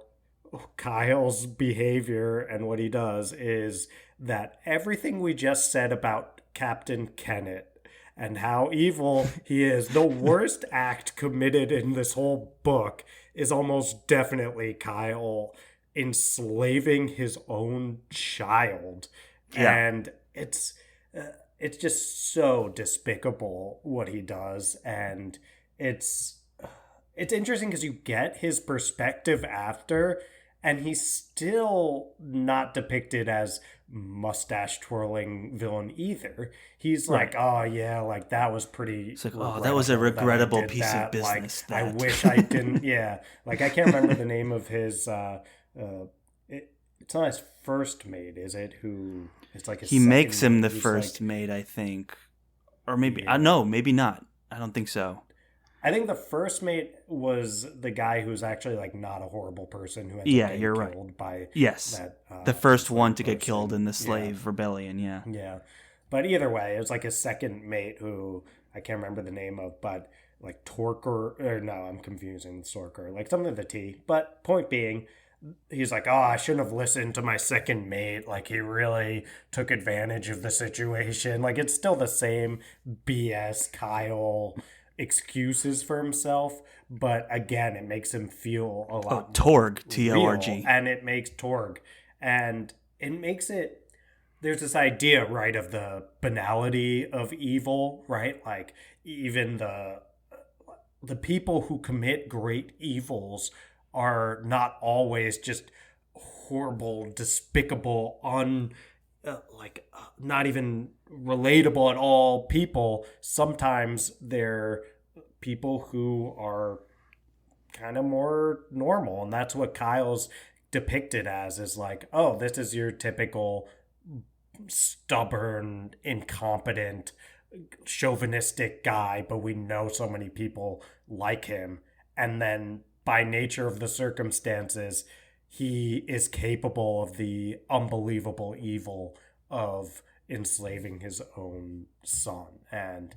Kyle's behavior and what he does is that everything we just said about Captain Kennett and how evil he is, the worst act committed in this whole book is almost definitely Kyle enslaving his own child. And it's just so despicable what he does. And it's interesting because you get his perspective after, and he's still not depicted as mustache twirling villain either. He's like, oh yeah, like that was pretty. It's like, oh, that was a regrettable piece of business. Like, I wish I didn't. Yeah, like I can't remember the name of his. It's not his first mate, is it? Who it's like he makes him the first mate, I think, or maybe no, maybe not. I don't think so. I think the first mate was the guy who's actually like not a horrible person who ends up getting killed by that. The first one to get killed in the slave rebellion. Yeah, but either way, it was like his second mate who I can't remember the name of, but like Torker or no, I'm confusing Sorker, like something with a T. But point being, he's like, oh, I shouldn't have listened to my second mate. Like he really took advantage of the situation. Like it's still the same BS Kyle excuses for himself, but again it makes him feel a lot Torg, T-O-R-G, and it makes Torg, and it makes it, there's this idea, right, of the banality of evil, right? Like even the people who commit great evils are not always just horrible, despicable, not even relatable at all people. Sometimes they're people who are kind of more normal, and that's what Kyle's depicted as, is like, oh, this is your typical stubborn, incompetent, chauvinistic guy, but we know so many people like him. And then by nature of the circumstances, he is capable of the unbelievable evil of enslaving his own son. And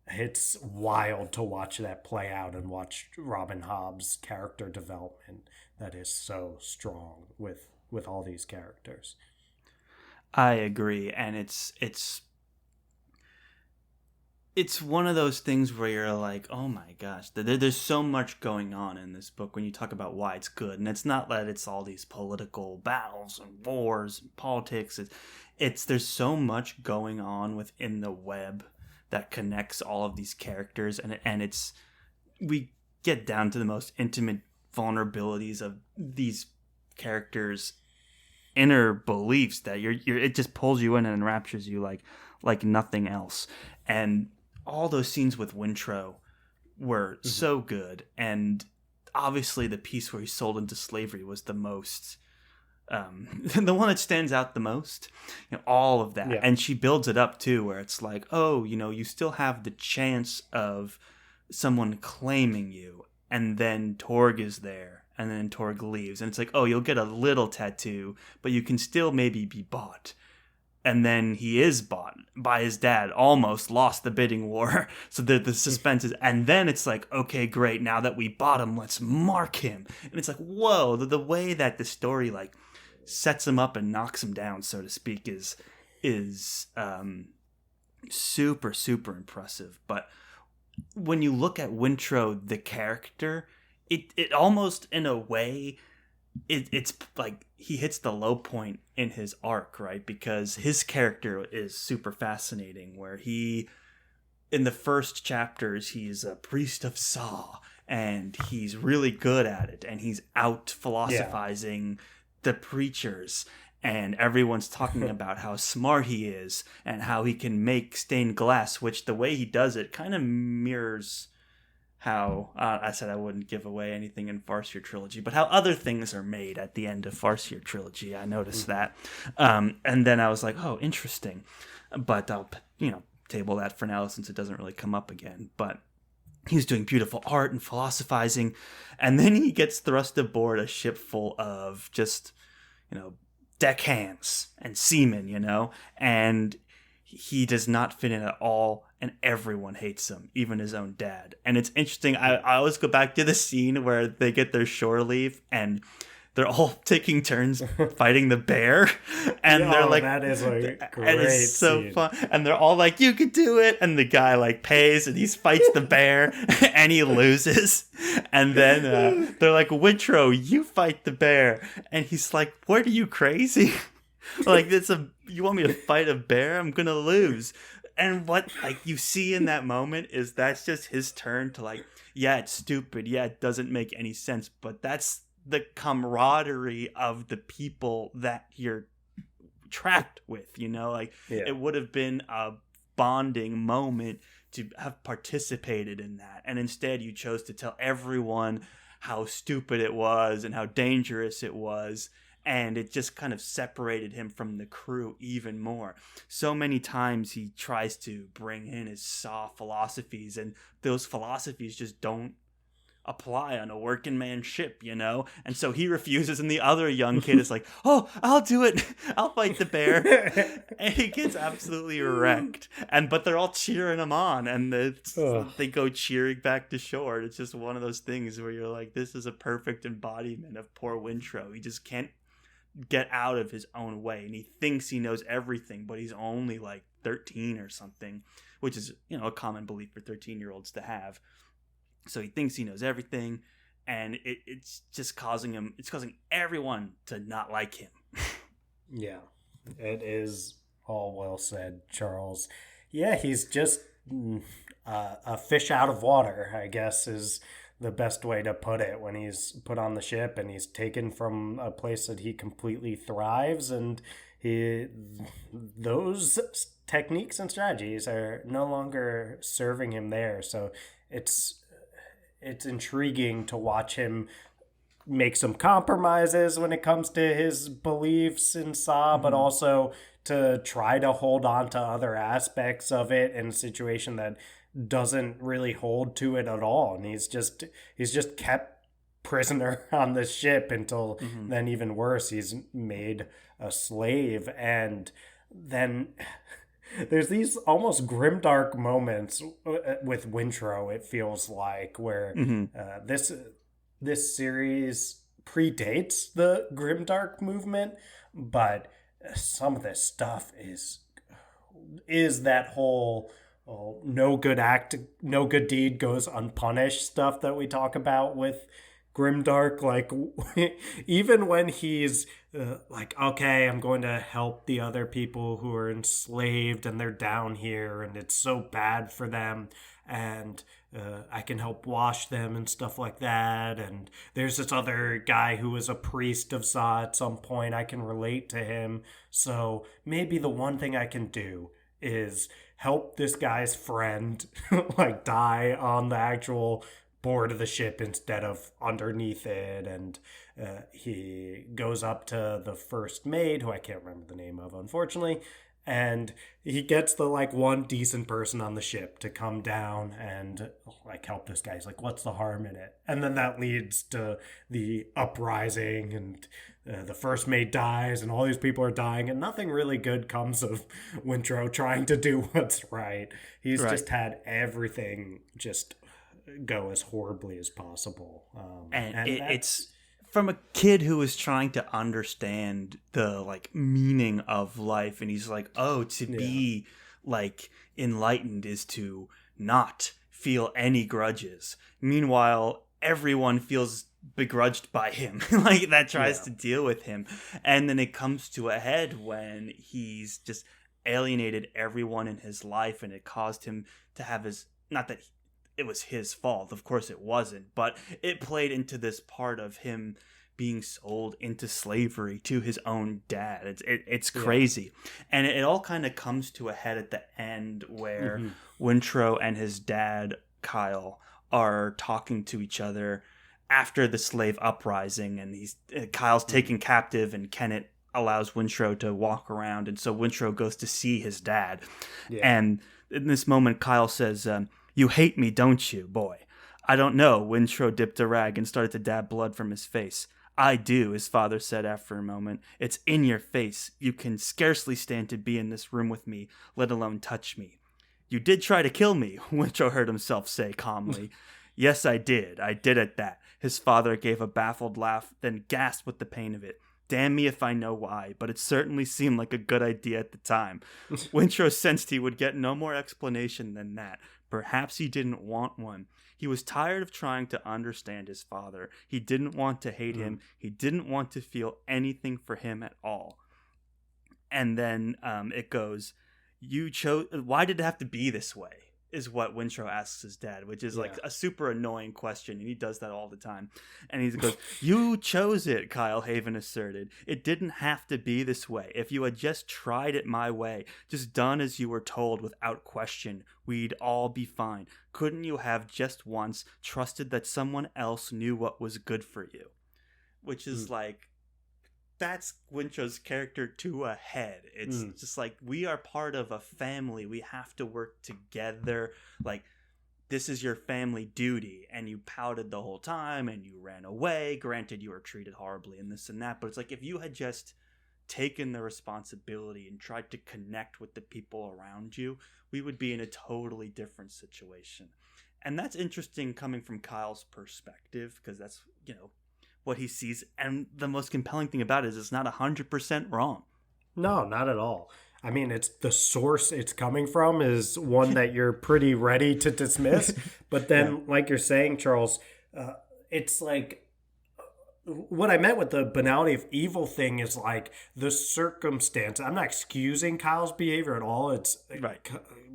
it's wild to watch that play out and watch Robin Hobb's character development that is so strong with all these characters. I agree, and it's one of those things where you're like, oh my gosh, there's so much going on in this book when you talk about why it's good. And it's not that it's all these political battles and wars and politics. There's so much going on within the web that connects all of these characters. And we get down to the most intimate vulnerabilities of these characters' inner beliefs that it just pulls you in and enraptures you like nothing else. And all those scenes with Wintrow were so good, and obviously the piece where he's sold into slavery was the most the one that stands out the most. All of that. And she builds it up too, where it's like, oh, you still have the chance of someone claiming you, and then Torg is there, and then Torg leaves, and it's like, oh, you'll get a little tattoo, but you can still maybe be bought. And then he is bought by his dad, almost lost the bidding war. So the suspense is, and then it's like, okay, great. Now that we bought him, let's mark him. And it's like, whoa, the way that the story like sets him up and knocks him down, so to speak, is super, super impressive. But when you look at Wintrow, the character, it almost in a way, it's like he hits the low point in his arc, right? Because his character is super fascinating, where in the first chapters, he's a priest of Saw, and he's really good at it, and he's out philosophizing the preachers, and everyone's talking about how smart he is and how he can make stained glass, which the way he does it kind of mirrors how I said I wouldn't give away anything in Farseer Trilogy, but how other things are made at the end of Farseer Trilogy. I noticed that. And then I was like, oh, interesting. But I'll, table that for now since it doesn't really come up again. But he's doing beautiful art and philosophizing. And then he gets thrust aboard a ship full of just, deckhands and seamen, and he does not fit in at all, and everyone hates him, even his own dad. And it's interesting, I always go back to the scene where they get their shore leave, and they're all taking turns fighting the bear, and they're like, that is a great and it's so scene. fun, and they're all like, you could do it, and the guy like pays, and he fights the bear, and he loses, and then they're like, Wintrow, you fight the bear, and he's like, what, are you crazy? Like, you want me to fight a bear? I'm gonna lose. And what like you see in that moment is that's just his turn to like, yeah, it's stupid, yeah, it doesn't make any sense, but that's the camaraderie of the people that you're trapped with, It would have been a bonding moment to have participated in that, and instead you chose to tell everyone how stupid it was and how dangerous it was. And it just kind of separated him from the crew even more. So many times he tries to bring in his Saw philosophies, and those philosophies just don't apply on a working man ship, And so he refuses, and the other young kid is like, oh, I'll do it. I'll fight the bear. And he gets absolutely wrecked. But they're all cheering him on, and they go cheering back to shore. It's just one of those things where you're like, this is a perfect embodiment of poor Wintrow. He just can't get out of his own way, and he thinks he knows everything, but he's only like 13 or something, which is a common belief for 13-year-olds to have. So he thinks he knows everything, and it's just causing everyone to not like him. Yeah, it is all well said, Charles. Yeah, he's just a fish out of water, I guess, is the best way to put it, when he's put on the ship and he's taken from a place that he completely thrives, and those techniques and strategies are no longer serving him there. So it's intriguing to watch him make some compromises when it comes to his beliefs in Saw, but also to try to hold on to other aspects of it in a situation that doesn't really hold to it at all. And he's just kept prisoner on the ship until then, even worse, he's made a slave. And then there's these almost grimdark moments with Wintrow, it feels like, where this series predates the grimdark movement, but some of this stuff is that whole no good deed goes unpunished stuff that we talk about with grimdark. Like, even when he's like, okay, I'm going to help the other people who are enslaved and they're down here and it's so bad for them, and I can help wash them and stuff like that. And there's this other guy who was a priest of Sa at some point. I can relate to him. So maybe the one thing I can do is help this guy's friend like die on the actual board of the ship instead of underneath it. And he goes up to the first maid, who I can't remember the name of, unfortunately, and he gets the like one decent person on the ship to come down and like help this guy. He's like, what's the harm in it? And then that leads to the uprising, and the first mate dies and all these people are dying, and nothing really good comes of Wintrow trying to do what's right. He's just had everything just go as horribly as possible. It's from a kid who is trying to understand the like meaning of life, and he's like, oh, to be like enlightened is to not feel any grudges. Meanwhile, everyone feels begrudged by him, like that tries to deal with him. And then it comes to a head when he's just alienated everyone in his life, and it caused him to have his, not that it was his fault, of course it wasn't, but it played into this part of him being sold into slavery to his own dad. It's crazy. And it all kind of comes to a head at the end where Wintrow and his dad Kyle are talking to each other after the slave uprising, and Kyle's taken captive, and Kenneth allows Wintrow to walk around, and so Wintrow goes to see his dad. And in this moment, Kyle says, you hate me, don't you, boy? I don't know. Wintrow dipped a rag and started to dab blood from his face. I do, his father said after a moment. It's in your face. You can scarcely stand to be in this room with me, let alone touch me. You did try to kill me, Wintrow heard himself say calmly. Yes, I did. I did at that. His father gave a baffled laugh, then gasped with the pain of it. Damn me if I know why, but it certainly seemed like a good idea at the time. Wintrow sensed he would get no more explanation than that. Perhaps he didn't want one. He was tired of trying to understand his father. He didn't want to hate him. He didn't want to feel anything for him at all. And then it goes, you chose, why did it have to be this way? Is what Wintrow asks his dad, which is like a super annoying question, and he does that all the time. And he goes, you chose it, Kyle Haven asserted. It didn't have to be this way. If you had just tried it my way, just done as you were told without question, we'd all be fine. Couldn't you have just once trusted that someone else knew what was good for you? Which is like, that's Wintrow's character to a head. It's just like, we are part of a family. We have to work together. Like, this is your family duty. And you pouted the whole time and you ran away. Granted, you were treated horribly and this and that. But it's like, if you had just taken the responsibility and tried to connect with the people around you, we would be in a totally different situation. And that's interesting coming from Kyle's perspective, because that's, you know, what he sees. And the most compelling thing about it is it's not 100% wrong. No, not at all. I mean, it's the source it's coming from is one that you're pretty ready to dismiss. But then, like you're saying, Charles, it's like, what I meant with the banality of evil thing is like the circumstance. I'm not excusing Kyle's behavior at all. It's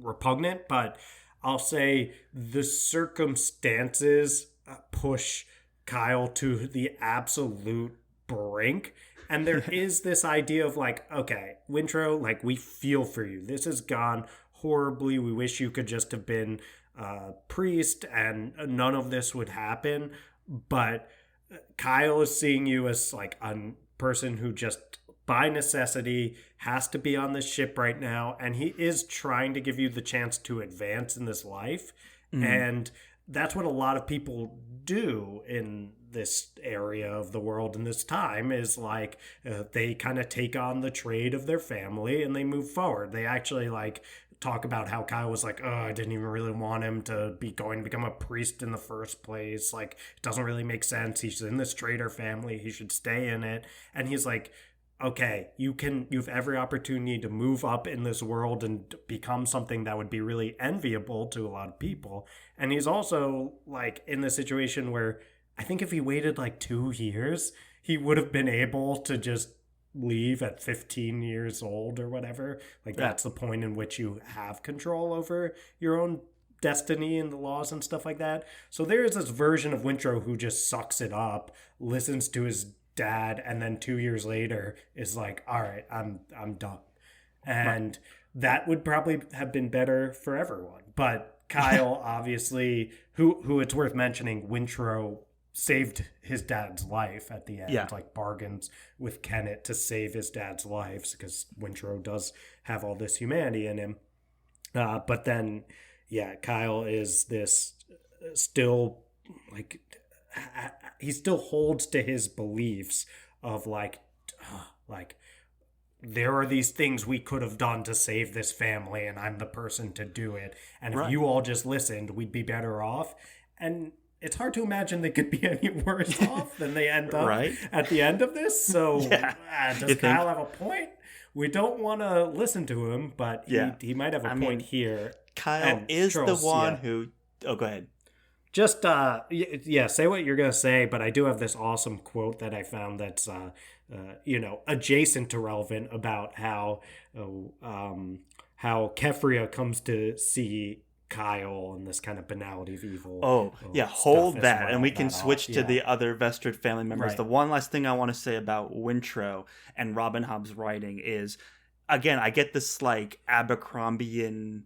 repugnant, but I'll say the circumstances push Kyle to the absolute brink. And there is this idea of like, okay, Wintro, like, we feel for you. This has gone horribly. We wish you could just have been a priest and none of this would happen. But Kyle is seeing you as like a person who just by necessity has to be on this ship right now. And he is trying to give you the chance to advance in this life. And that's what a lot of people do in this area of the world in this time is like they kind of take on the trade of their family and they move forward. They actually like talk about how Kyle was like, oh, I didn't even really want him to be going to become a priest in the first place. Like, it doesn't really make sense. He's in this trader family. He should stay in it. And he's like, okay, you have every opportunity to move up in this world and become something that would be really enviable to a lot of people. And he's also like in this situation where I think if he waited like 2 years, he would have been able to just leave at 15 years old or whatever. Like that's the point in which you have control over your own destiny and the laws and stuff like that. So there is this version of Wintro who just sucks it up, listens to his dad, and then 2 years later is like, all right, I'm done. And that would probably have been better for everyone. But Kyle, obviously, who it's worth mentioning, Wintro saved his dad's life at the end, like bargains with Kenneth to save his dad's lives because Wintro does have all this humanity in him. But then, Kyle is this still like, he still holds to his beliefs of like there are these things we could have done to save this family and I'm the person to do it. And if you all just listened, we'd be better off. And it's hard to imagine they could be any worse off than they end up at the end of this. So does Kyle have a point? We don't want to listen to him, but he might have a point here. Kyle is Charles, the one who... Oh, go ahead. Just, say what you're going to say, but I do have this awesome quote that I found that's, adjacent to relevant about how Kefria comes to see Kyle and this kind of banality of evil. Hold that, and we can switch to the other vested family members. Right. The one last thing I want to say about Wintro and Robin Hobb's writing is, again, I get this like Abercrombian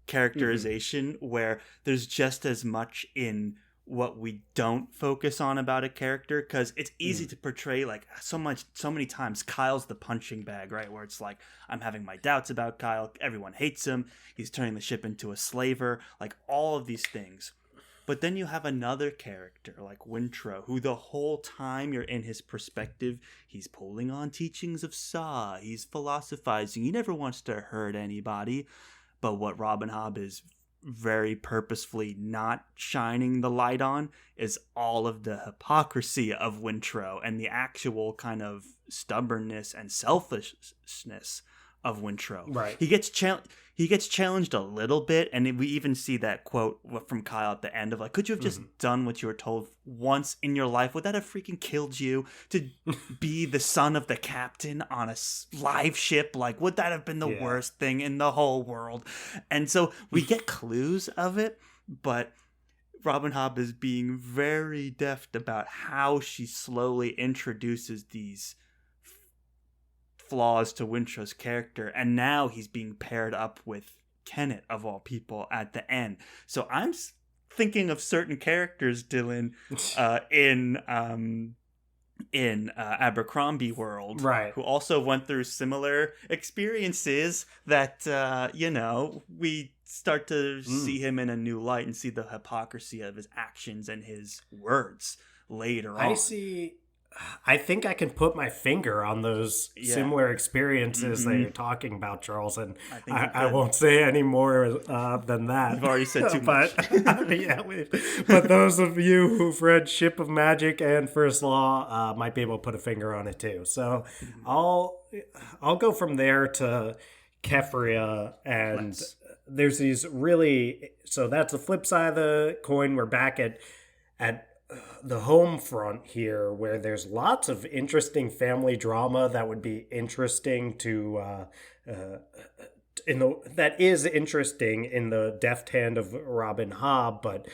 characterization where there's just as much in what we don't focus on about a character, because it's easy to portray like so many times Kyle's the punching bag, right? Where it's like, I'm having my doubts about Kyle, everyone hates him, he's turning the ship into a slaver, like all of these things. But then you have another character like Wintro, who the whole time you're in his perspective, he's pulling on teachings of Sa, he's philosophizing, he never wants to hurt anybody. But what Robin Hobb is very purposefully not shining the light on is all of the hypocrisy of Wintro and the actual kind of stubbornness and selfishness of Wintro. Right. He gets challenged a little bit, and we even see that quote from Kyle at the end of like, could you have just done what you were told once in your life? Would that have freaking killed you to be the son of the captain on a live ship? Like, would that have been the worst thing in the whole world? And so we get clues of it, but Robin Hobb is being very deft about how she slowly introduces these flaws to Wintro's character, and now he's being paired up with Kenneth of all people at the end. So I'm thinking of certain characters, Dylan, in Abercrombie world, right, who also went through similar experiences that we start to see him in a new light and see the hypocrisy of his actions and his words later on. I think I can put my finger on those similar experiences that you're talking about, Charles, and I won't say any more than that. You've already said too much. But those of you who've read Ship of Magic and First Law might be able to put a finger on it too. So I'll go from there to Kefria, and there's these really... So that's the flip side of the coin. We're back at the home front here, where there's lots of interesting family drama that would be interesting to that is interesting in the deft hand of Robin Hobb, but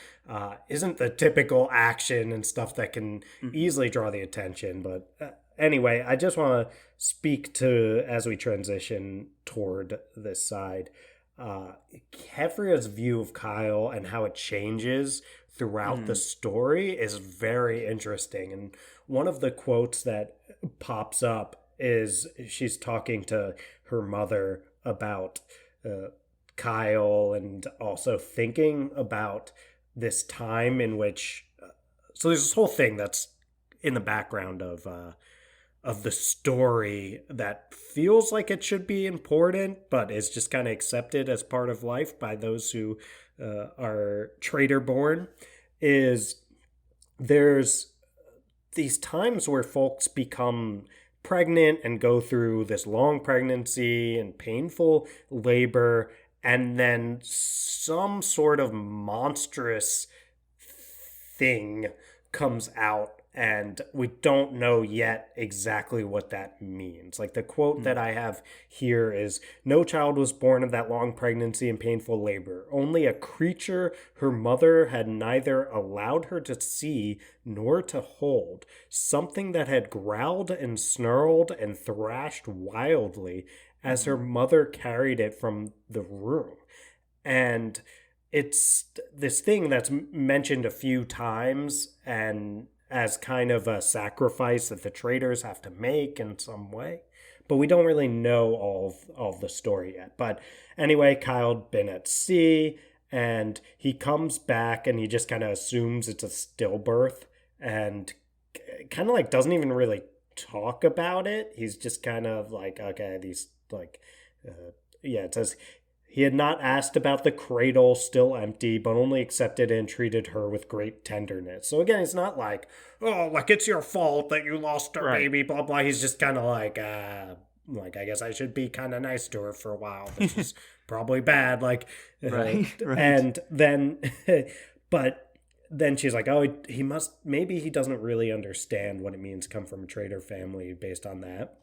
isn't the typical action and stuff that can easily draw the attention. But anyway, I just want to speak to, as we transition toward this side, Kefria's view of Kyle and how it changes throughout the story is very interesting. And one of the quotes that pops up is she's talking to her mother about Kyle, and also thinking about this time in which so there's this whole thing that's in the background of the story that feels like it should be important, but is just kind of accepted as part of life by those who are trader born. Is there's these times where folks become pregnant and go through this long pregnancy and painful labor, and then some sort of monstrous thing comes out, and we don't know yet exactly what that means. Like the quote that I have here is, "No child was born of that long pregnancy and painful labor. Only a creature her mother had neither allowed her to see nor to hold. Something that had growled and snarled and thrashed wildly as her mother carried it from the room." And it's this thing that's mentioned a few times, and as kind of a sacrifice that the traders have to make in some way. But we don't really know all of the story yet. But anyway, Kyle'd been at sea, and he comes back, and he just kind of assumes it's a stillbirth, and kind of like doesn't even really talk about it. He's just kind of like, okay, these like, it says, he had not asked about the cradle still empty, but only accepted and treated her with great tenderness. So again, it's not like, oh, like it's your fault that you lost her baby, blah, blah. He's just kind of like, I guess I should be kind of nice to her for a while. This is probably bad. Like, right. And then, but then she's like, oh, maybe he doesn't really understand what it means to come from a trader family based on that.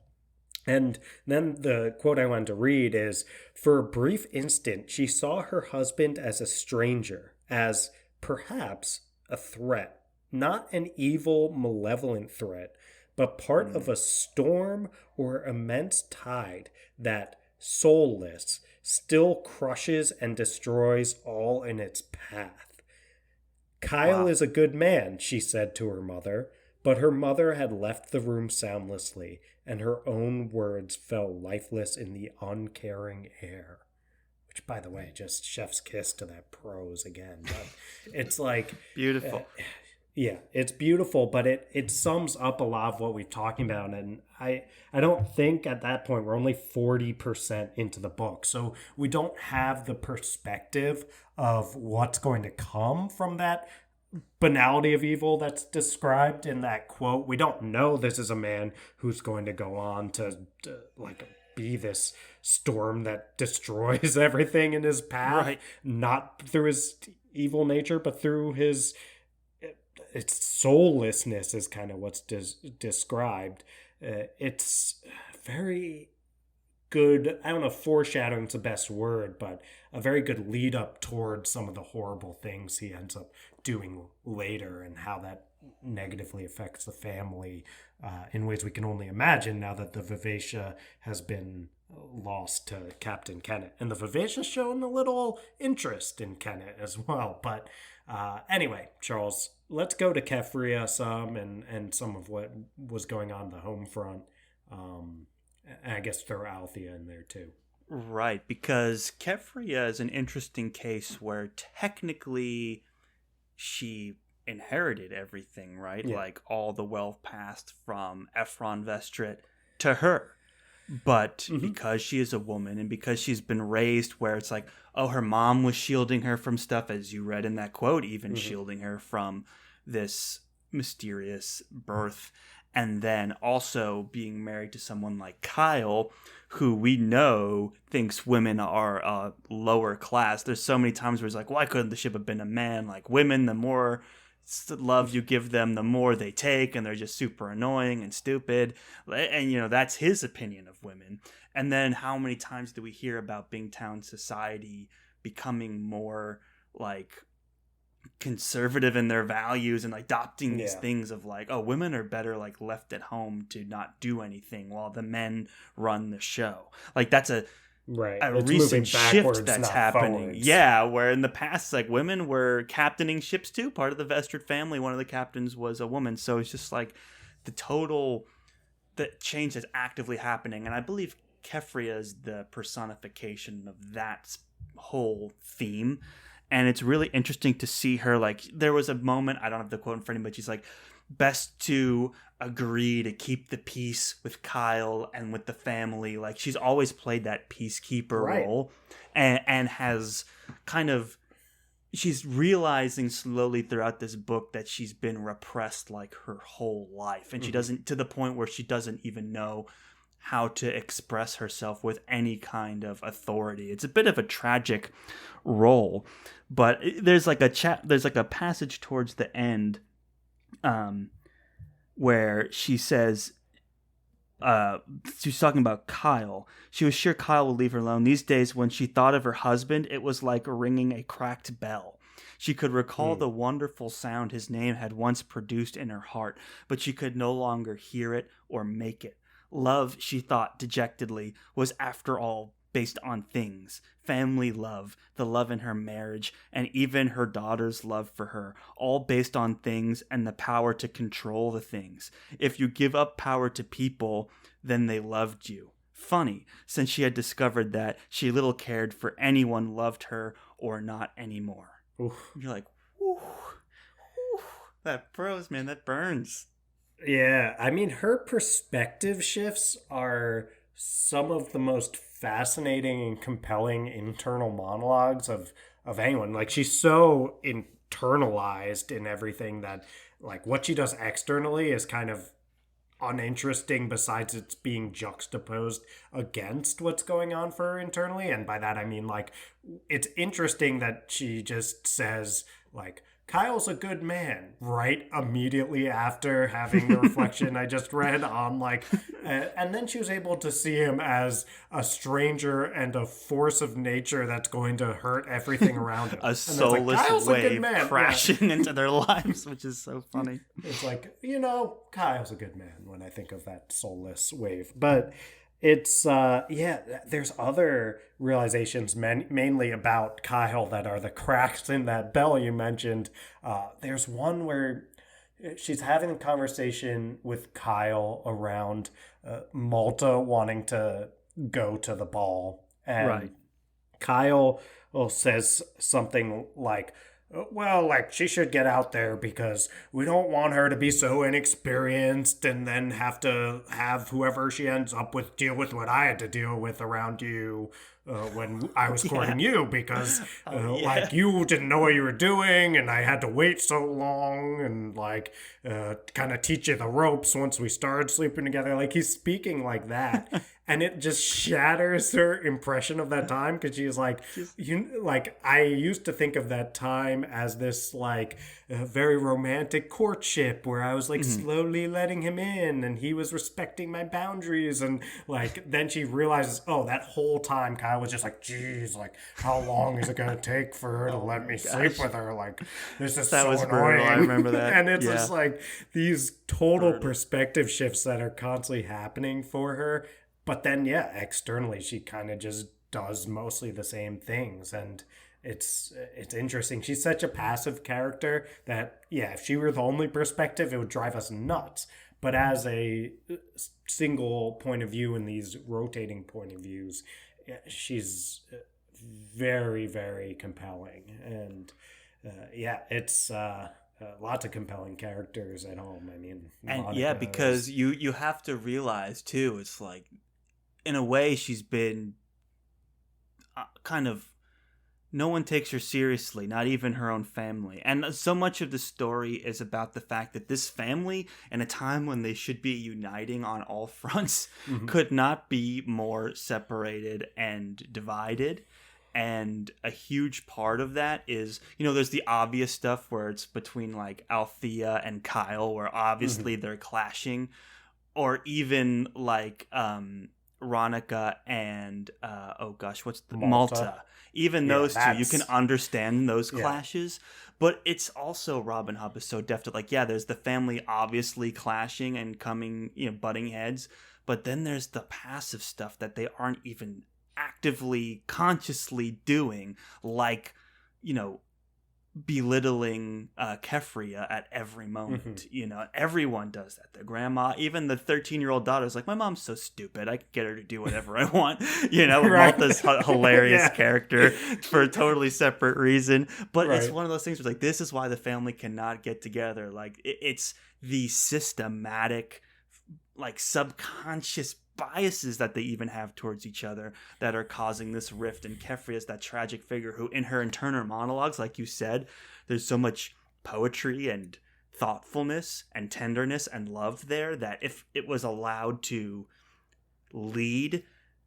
And then the quote I wanted to read is, "For a brief instant, she saw her husband as a stranger, as perhaps a threat, not an evil, malevolent threat, but part of a storm or immense tide that, soulless, still crushes and destroys all in its path. Kyle is a good man," she said to her mother, but her mother had left the room soundlessly, and her own words fell lifeless in the uncaring air. Which, by the way, just chef's kiss to that prose again. But it's like... Beautiful. Yeah, it's beautiful, but it sums up a lot of what we've talking about. And I don't think at that point we're only 40% into the book. So we don't have the perspective of what's going to come from that banality of evil that's described in that quote. We don't know this is a man who's going to go on to like be this storm that destroys everything in his path, Right. Not through his evil nature, but through his its soullessness is kind of what's described. It's very good. I don't know if foreshadowing's the best word, but a very good lead up towards some of the horrible things he ends up doing later, and how that negatively affects the family in ways we can only imagine now that the Vivacia has been lost to Captain Kennett. And the Vivacia's shown a little interest in Kennett as well. But anyway, Charles, let's go to Kefria some and some of what was going on the home front. And I guess throw Althea in there too. Right, because Kefria is an interesting case where technically she inherited everything, right? Yeah. Like all the wealth passed from Ephron Vestrit to her. But because she is a woman and because she's been raised where it's like, oh, her mom was shielding her from stuff, as you read in that quote, even shielding her from this mysterious birth. And then also being married to someone like Kyle, who we know thinks women are lower class. There's so many times where it's like, why couldn't the ship have been a man? Like women, the more love you give them, the more they take, and they're just super annoying and stupid. And, that's his opinion of women. And then how many times do we hear about Bingtown society becoming more like conservative in their values and like adopting these things of like, oh, women are better like left at home to not do anything while the men run the show. Like that's a recent shift that's happening. Forwards. Yeah, where in the past, like women were captaining ships too. Part of the Vestrid family, one of the captains was a woman. So it's just like the change that's actively happening. And I believe Kefria is the personification of that whole theme. And it's really interesting to see her, like, there was a moment, I don't have the quote in front of me, but she's like, best to agree to keep the peace with Kyle and with the family. Like, she's always played that peacekeeper role and has kind of, she's realizing slowly throughout this book that she's been repressed like her whole life. And she doesn't, to the point where she doesn't even know how to express herself with any kind of authority. It's a bit of a tragic role, but there's like a passage towards the end where she says, she's talking about Kyle. She was sure Kyle would leave her alone. These days, when she thought of her husband, it was like ringing a cracked bell. She could recall the wonderful sound his name had once produced in her heart, but she could no longer hear it or make it. Love, she thought dejectedly, was after all based on things. Family love, the love in her marriage, and even her daughter's love for her, all based on things and the power to control the things. If you give up power to people, then they loved you. Funny, since she had discovered that she little cared for anyone loved her or not anymore. Oof. You're like, whew, that prose, man, that burns. Yeah, I mean, her perspective shifts are some of the most fascinating and compelling internal monologues of anyone. Like, she's so internalized in everything that, like, what she does externally is kind of uninteresting besides it's being juxtaposed against what's going on for her internally. And by that, I mean, like, it's interesting that she just says, like, Kyle's a good man, right immediately after having the reflection I just read on, like, and then she was able to see him as a stranger and a force of nature that's going to hurt everything around him. A soulless wave crashing into their lives, which is so funny. It's like, Kyle's a good man when I think of that soulless wave. But it's, there's other realizations mainly about Kyle that are the cracks in that bell you mentioned. There's one where she's having a conversation with Kyle around Malta wanting to go to the ball. And Kyle says something like, well, like, she should get out there because we don't want her to be so inexperienced and then have to have whoever she ends up with deal with what I had to deal with around you when I was courting you because, like, you didn't know what you were doing and I had to wait so long and, like, kind of teach you the ropes once we started sleeping together. Like, he's speaking like that. And it just shatters her impression of that time because she's like, I used to think of that time as this, like, very romantic courtship where I was, like, slowly letting him in and he was respecting my boundaries. And, like, then she realizes, oh, that whole time Kyle was just like, geez, like, how long is it going to take for her to let me sleep with her? Like, this is so annoying. Brutal. I remember that. And it's just, like, these total perspective shifts that are constantly happening for her. But then, externally, she kind of just does mostly the same things. And it's interesting. She's such a passive character that, if she were the only perspective, it would drive us nuts. But as a single point of view in these rotating point of views, she's very, very compelling. And, it's... lots of compelling characters at home. I mean, and because you have to realize too, it's like, in a way, she's been kind of, no one takes her seriously, not even her own family. And so much of the story is about the fact that this family, in a time when they should be uniting on all fronts, could not be more separated and divided. And a huge part of that is, there's the obvious stuff where it's between like Althea and Kyle, where obviously they're clashing, or even like Ronica and what's the Malta. Even those two, you can understand those clashes. But it's also, Robin Hobb is so deft at like, there's the family obviously clashing and coming, butting heads, but then there's the passive stuff that they aren't even actively, consciously doing, like, belittling Kefria at every moment. Everyone does that. The grandma, even the 13-year-old daughter is like, my mom's so stupid, I can get her to do whatever I want. Right. Malta's hilarious character for a totally separate reason, but it's one of those things where like, this is why the family cannot get together. Like it's the systematic, like subconscious biases that they even have towards each other that are causing this rift. And Kefria is that tragic figure who, in her internal monologues, like you said, there's so much poetry and thoughtfulness and tenderness and love there that if it was allowed to lead,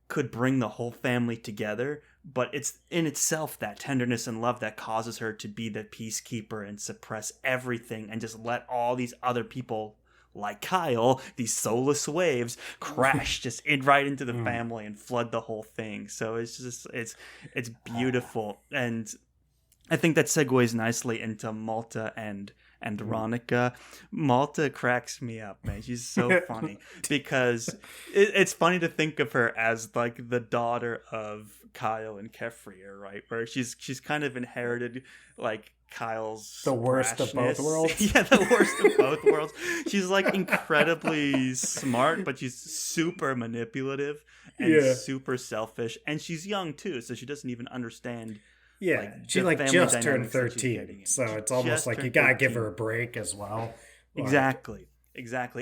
could bring the whole family together. But it's in itself that tenderness and love that causes her to be the peacekeeper and suppress everything and just let all these other people, like Kyle, these soulless waves, crash just right into the family and flood the whole thing. So it's just it's beautiful. And I think that segues nicely into Malta and Ronica. Malta cracks me up, man. She's so funny because it's funny to think of her as like the daughter of Kyle and Kefria, right? Where she's kind of inherited like Kyle's the worst of both worlds. The worst of both worlds. She's like incredibly smart, but she's super manipulative and super selfish, and she's young too, so she doesn't even understand. She like just turned 13, so it's almost like you gotta give her a break as well. Exactly.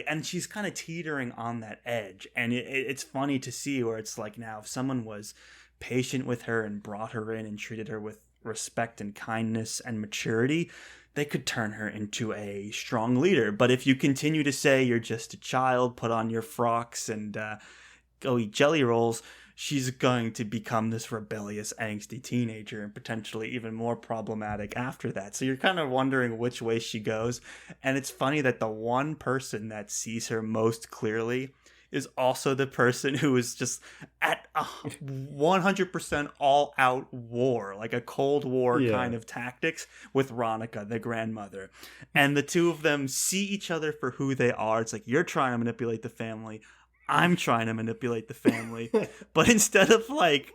And she's kind of teetering on that edge, and it's funny to see where it's like, now if someone was patient with her and brought her in and treated her with respect and kindness and maturity, they could turn her into a strong leader. But if you continue to say you're just a child, put on your frocks and go eat jelly rolls, she's going to become this rebellious, angsty teenager and potentially even more problematic after that. So you're kind of wondering which way she goes. And it's funny that the one person that sees her most clearly is also the person who is just at 100% all-out war, like a Cold War kind of tactics with Ronica, the grandmother. And the two of them see each other for who they are. It's like, you're trying to manipulate the family, I'm trying to manipulate the family. But instead of like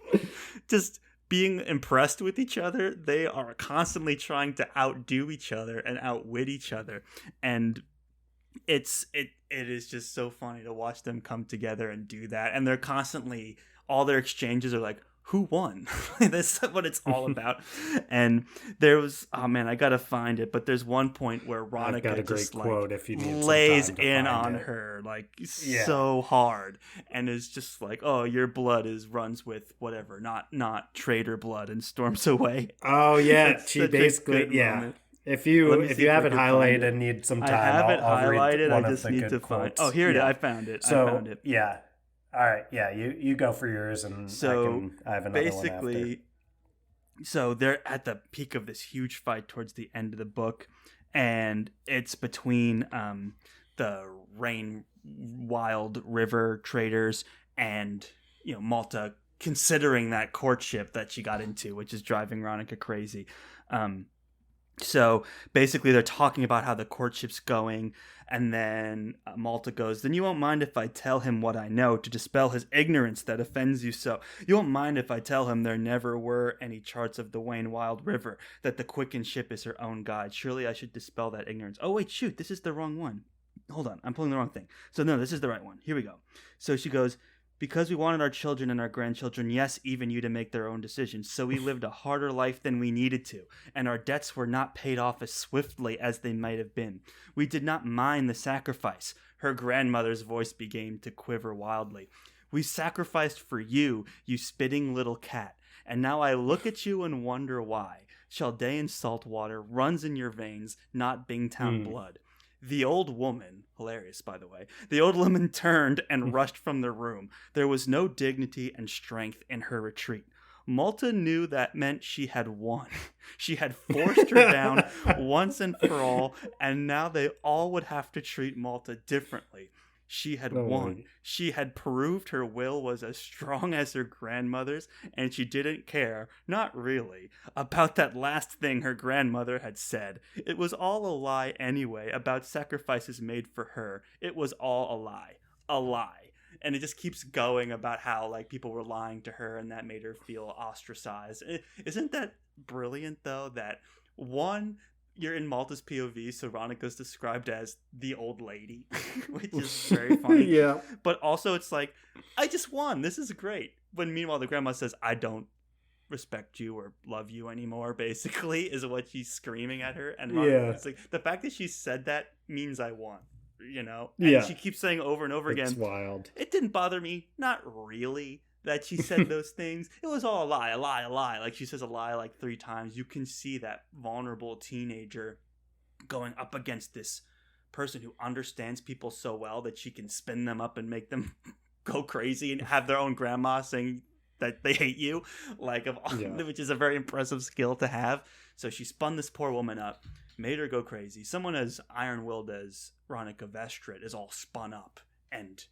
just being impressed with each other, they are constantly trying to outdo each other and outwit each other. And it is just so funny to watch them come together and do that. And they're constantly, all their exchanges are like, who won? That's what it's all about. And there was, oh man, I gotta find it, but there's one point where Ronica just like if you need lays in on her like so hard, and is just like, oh, your blood runs with whatever, not traitor blood, and storms away. Oh yeah, she basically moment. If you have it highlighted and need some time, I have it highlighted. I just need to find. Oh, here it is. I found it. Yeah. All right. Yeah. You go for yours, and I have another basically, one after. So they're at the peak of this huge fight towards the end of the book, and it's between the Rain Wild River traders and Malta, considering that courtship that she got into, which is driving Ronica crazy. So basically they're talking about how the courtship's going, and then Malta goes, then you won't mind if I tell him what I know to dispel his ignorance that offends you so. You won't mind if I tell him there never were any charts of the Wayne Wild River, that the quickened ship is her own guide. Surely I should dispel that ignorance. Oh wait, shoot, this is the wrong one. Hold on, I'm pulling the wrong thing. So no, this is the right one. Here we go. So she goes, because we wanted our children and our grandchildren, yes, even you, to make their own decisions. So we lived a harder life than we needed to, and our debts were not paid off as swiftly as they might have been. We did not mind the sacrifice. Her grandmother's voice began to quiver wildly. We sacrificed for you, you spitting little cat, and now I look at you and wonder why. Chaldean salt water runs in your veins, not Bingtown blood. The old woman, hilarious by the way, the old woman turned and rushed from the room. There was no dignity and strength in her retreat. Malta knew that meant she had won. She had forced her down once and for all, and now they all would have to treat Malta differently. She had won. She had proved her will was as strong as her grandmother's, and she didn't care, not really, about that last thing her grandmother had said. It was all a lie anyway, about sacrifices made for her. It was all a lie. A lie. And it just keeps going about how like people were lying to her and that made her feel ostracized. Isn't that brilliant though, that one, you're in Malta's POV, so Veronica's described as the old lady, which is very funny. Yeah. But also it's like, I just won. This is great. When meanwhile the grandma says, I don't respect you or love you anymore, basically, is what she's screaming at her. And it's like, the fact that she said that means I won. You know, and she keeps saying over and over again. It's wild. It didn't bother me, not really, that she said those things. It was all a lie, a lie, a lie. Like she says a lie like 3 times. You can see that vulnerable teenager going up against this person who understands people so well that she can spin them up and make them go crazy and have their own grandma saying that they hate you, like which is a very impressive skill to have. So she spun this poor woman up, made her go crazy. Someone as iron-willed as Veronica Vestrit is all spun up. And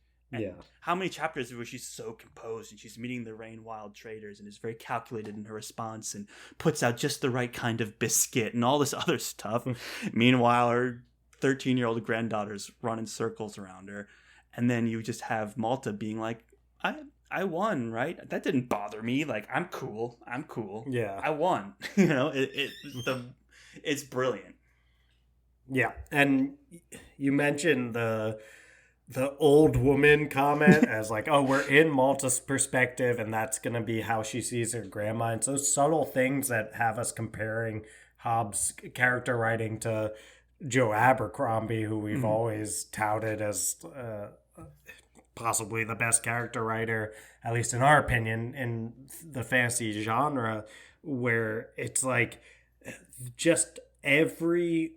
how many chapters where she's so composed and she's meeting the Rain Wild traders and is very calculated in her response and puts out just the right kind of biscuit and all this other stuff. Meanwhile, her 13-year-old granddaughter's running circles around her. And then you just have Malta being like, I won, right? That didn't bother me. Like, I'm cool. Yeah. I won. You know, it's brilliant. Yeah. And you mentioned the old woman comment as like, oh, we're in Malta's perspective and that's going to be how she sees her grandma. And so subtle things that have us comparing Hobb's character writing to Joe Abercrombie, who we've always touted as possibly the best character writer, at least in our opinion, in the fantasy genre, where it's like just every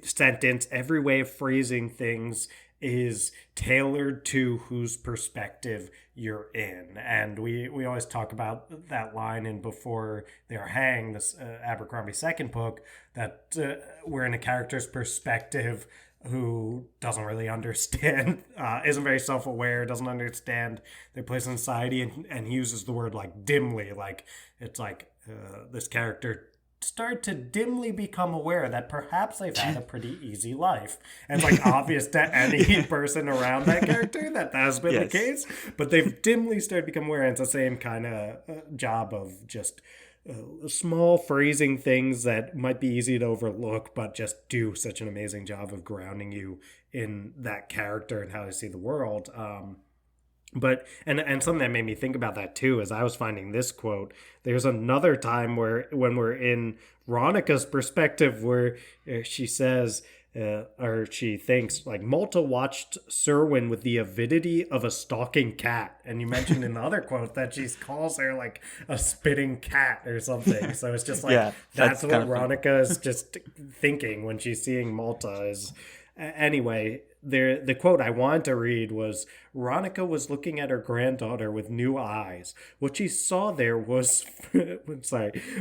sentence, every way of phrasing things is tailored to whose perspective you're in. And we always talk about that line in Before They Are Hanged, this Abercrombie second book, that we're in a character's perspective who doesn't really understand, isn't very self-aware, doesn't understand their place in society, and he uses the word like dimly, like it's like this character start to dimly become aware that perhaps they've had a pretty easy life. And it's like obvious to any person around that character that has been the case, but they've dimly started to become aware. And it's the same kind of job of just small phrasing things that might be easy to overlook, but just do such an amazing job of grounding you in that character and how they see the world. But and something that made me think about that too, as I was finding this quote, there's another time when we're in Veronica's perspective where she says, or she thinks, like, Malta watched Serwyn with the avidity of a stalking cat. And you mentioned in the other quote that she calls her like a spitting cat or something. So it's just like, that's what Veronica is just thinking when she's seeing Malta is. Anyway, the quote I wanted to read was, Veronica was looking at her granddaughter with new eyes. What she saw there was,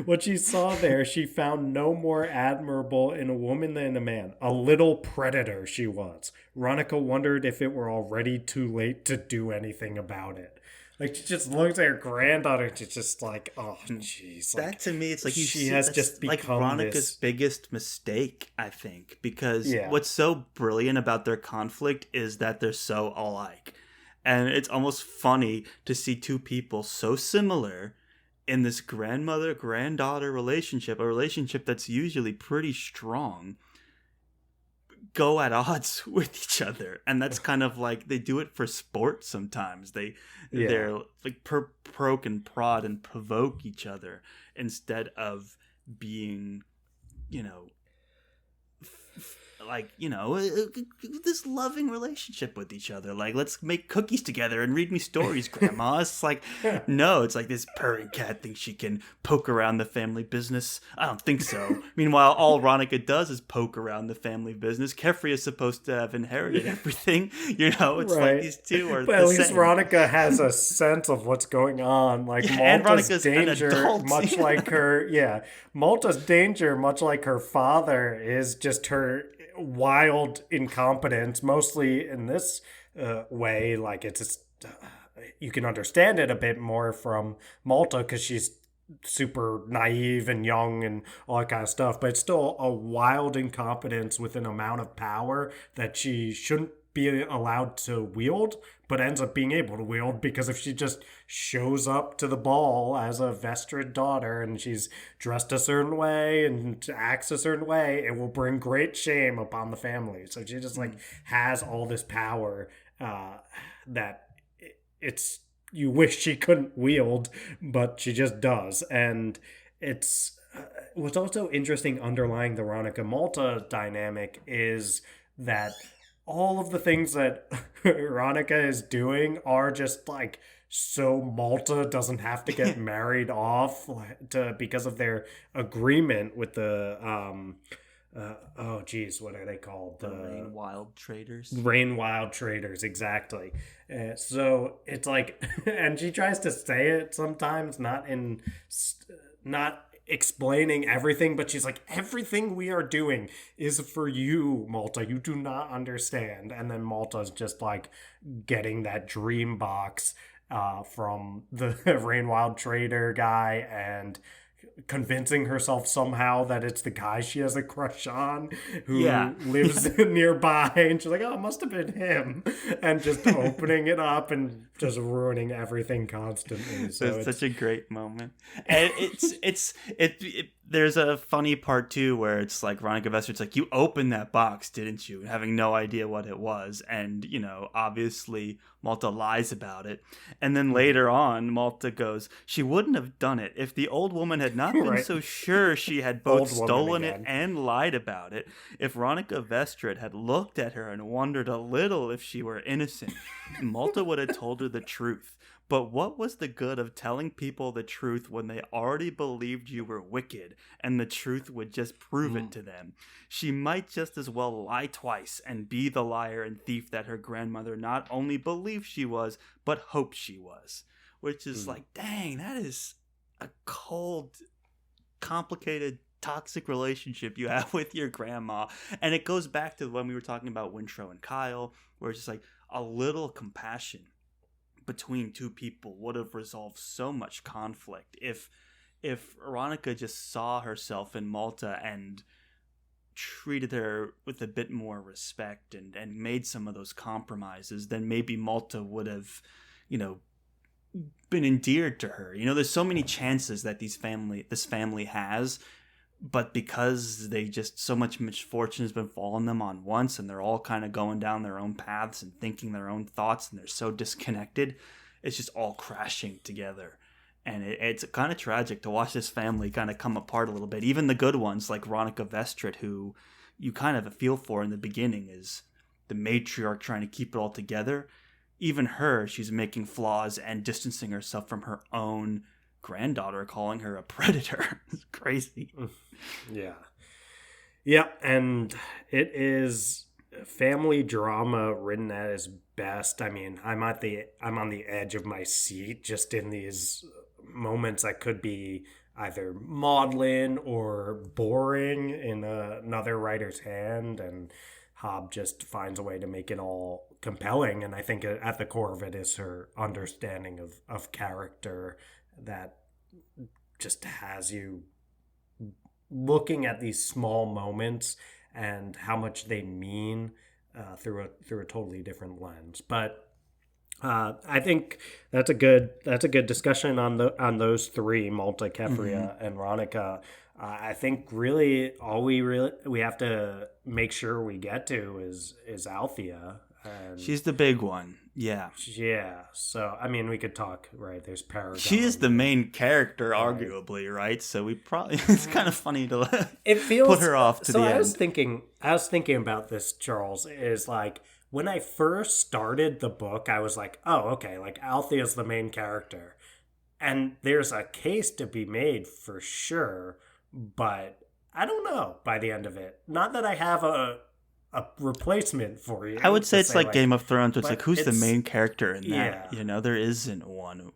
what she saw there she found no more admirable in a woman than a man. A little predator she was. Veronica wondered if it were already too late to do anything about it. Like, she just looks at her granddaughter and she's just like, oh, jeez. Like, that to me, it's like she has just become like Veronica's biggest mistake, I think, because what's so brilliant about their conflict is that they're so alike. And it's almost funny to see two people so similar in this grandmother-granddaughter relationship, a relationship that's usually pretty strong, go at odds with each other. And that's kind of like, they do it for sport sometimes. They're like poke and prod and provoke each other instead of being, you know, like, this loving relationship with each other. Like, let's make cookies together and read me stories, Grandma. It's like, no, it's like this purring cat thinks she can poke around the family business. I don't think so. Meanwhile, all Ronica does is poke around the family business. Kefri is supposed to have inherited everything. It's Right. like these two are But the at least same. Ronica has a sense of what's going on. Like And Malta's Veronica's an danger, adult. much like her, Malta's danger, much like her father, is just her wild incompetence. Mostly in this way, like it's just, you can understand it a bit more from Malta because she's super naive and young and all that kind of stuff, but it's still a wild incompetence with an amount of power that she shouldn't be allowed to wield, but ends up being able to wield because if she just shows up to the ball as a Vestrid daughter and she's dressed a certain way and acts a certain way, it will bring great shame upon the family. So she just like has all this power that it's you wish she couldn't wield, but she just does. And it's what's also interesting underlying the Ronica Malta dynamic is that all of the things that Ronica is doing are just like so Malta doesn't have to get married off because of their agreement with the what are they called? The Rain Wild Traders. Rain Wild Traders, exactly. So it's like, and she tries to say it sometimes, not explaining everything, but she's like, everything we are doing is for you, Malta. You do not understand. And then Malta's just like getting that dream box from the Rain Wild Trader guy and convincing herself somehow that it's the guy she has a crush on who lives nearby, and she's like, oh, it must have been him, and just opening it up and just ruining everything constantly. So it's such a great moment. And there's a funny part too where it's like Ronica Vestrid's like, you opened that box, didn't you? Having no idea what it was. And obviously Malta lies about it. And then later on, Malta goes, she wouldn't have done it if the old woman had not been so sure she had both stolen it and lied about it. If Ronica Vestrid had looked at her and wondered a little if she were innocent, Malta would have told her the truth. But what was the good of telling people the truth when they already believed you were wicked and the truth would just prove it to them? She might just as well lie twice and be the liar and thief that her grandmother not only believed she was, but hoped she was. Which is like, dang, that is a cold, complicated, toxic relationship you have with your grandma. And it goes back to when we were talking about Wintrow and Kyle, where it's just like a little compassion between two people would have resolved so much conflict. If Ronica just saw herself in Malta and treated her with a bit more respect and made some of those compromises, then maybe Malta would have, been endeared to her. There's so many chances that this family has, but because they just so much misfortune has been falling them on once, and they're all kind of going down their own paths and thinking their own thoughts, and they're so disconnected, it's just all crashing together. And it's kind of tragic to watch this family kind of come apart a little bit. Even the good ones, like Ronica Vestrid, who you kind of feel for in the beginning, is the matriarch trying to keep it all together. Even her, she's making flaws and distancing herself from her own granddaughter, calling her a predator. It's crazy. Yeah, and it is family drama written at its best. I mean, I'm on the edge of my seat just in these moments that could be either maudlin or boring in another writer's hand, and Hobb just finds a way to make it all compelling. And I think at the core of it is her understanding of character that just has you looking at these small moments and how much they mean through a totally different lens. But I think that's a good discussion on those three, Malta, Kefria, and Ronica. I think really all we have to make sure we get to is Althea. And She's the big one. Yeah. yeah, so I mean, we could talk, right? There's Paragon. She is the main character, arguably, right? So we probably it's kind of funny to put her off to the end. I was thinking about this, Charles, is like when I first started the book, I was like, oh, okay, like Althea's the main character. And there's a case to be made for sure, but I don't know by the end of it. Not that I have a replacement for you. I would say it's like Game of Thrones. It's like, who's the main character in that? Yeah. You know, there isn't one.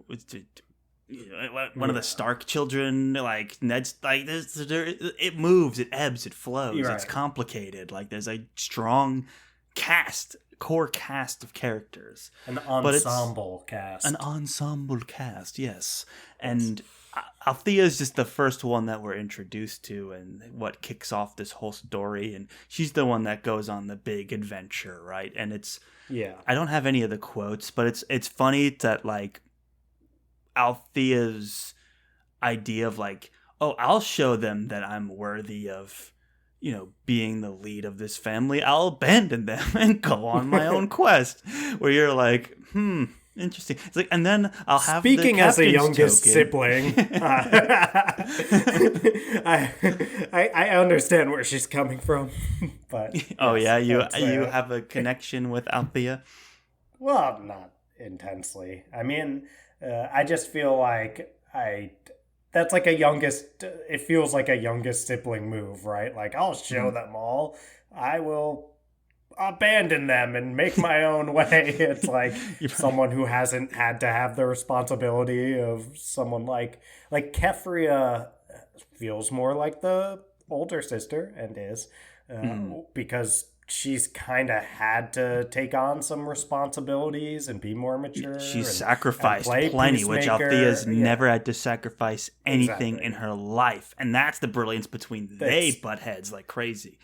One of the Stark children, like Ned's, like it moves, it ebbs, it flows. Right. It's complicated. Like there's a strong core cast of characters, an ensemble cast, yes. And Althea is just the first one that we're introduced to, and what kicks off this whole story. And she's the one that goes on the big adventure, right? And it's I don't have any of the quotes, but it's funny that like Althea's idea of like, oh, I'll show them that I'm worthy of, you know, being the lead of this family. I'll abandon them and go on my own quest. Where you're like, interesting. It's like, and then I'll have speaking the as a youngest token. Sibling. I understand where she's coming from, but you have a connection with Althea. Well, not intensely. I mean, I just feel like that's like a youngest. It feels like a youngest sibling move, right? Like I'll show them all. I will abandon them and make my own way. It's like someone who hasn't had to have the responsibility of someone like Kefria feels more like the older sister and is because she's kind of had to take on some responsibilities and be more mature. She's sacrificed plenty, which Althea's never had to sacrifice anything in her life. And that's the brilliance between they butt heads like crazy.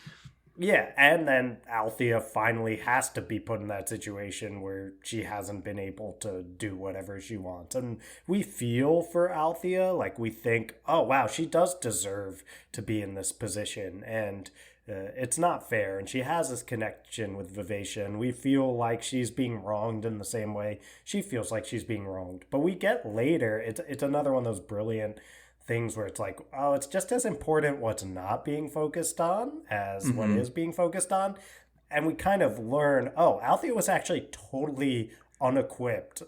Yeah, and then Althea finally has to be put in that situation where she hasn't been able to do whatever she wants. And we feel for Althea, like we think, oh, wow, she does deserve to be in this position. And it's not fair. And she has this connection with Vivacia, and we feel like she's being wronged in the same way she feels like she's being wronged. But we get later, it's another one of those brilliant things where it's like, oh, it's just as important what's not being focused on as what is being focused on. And we kind of learn, oh, Althea was actually totally unequipped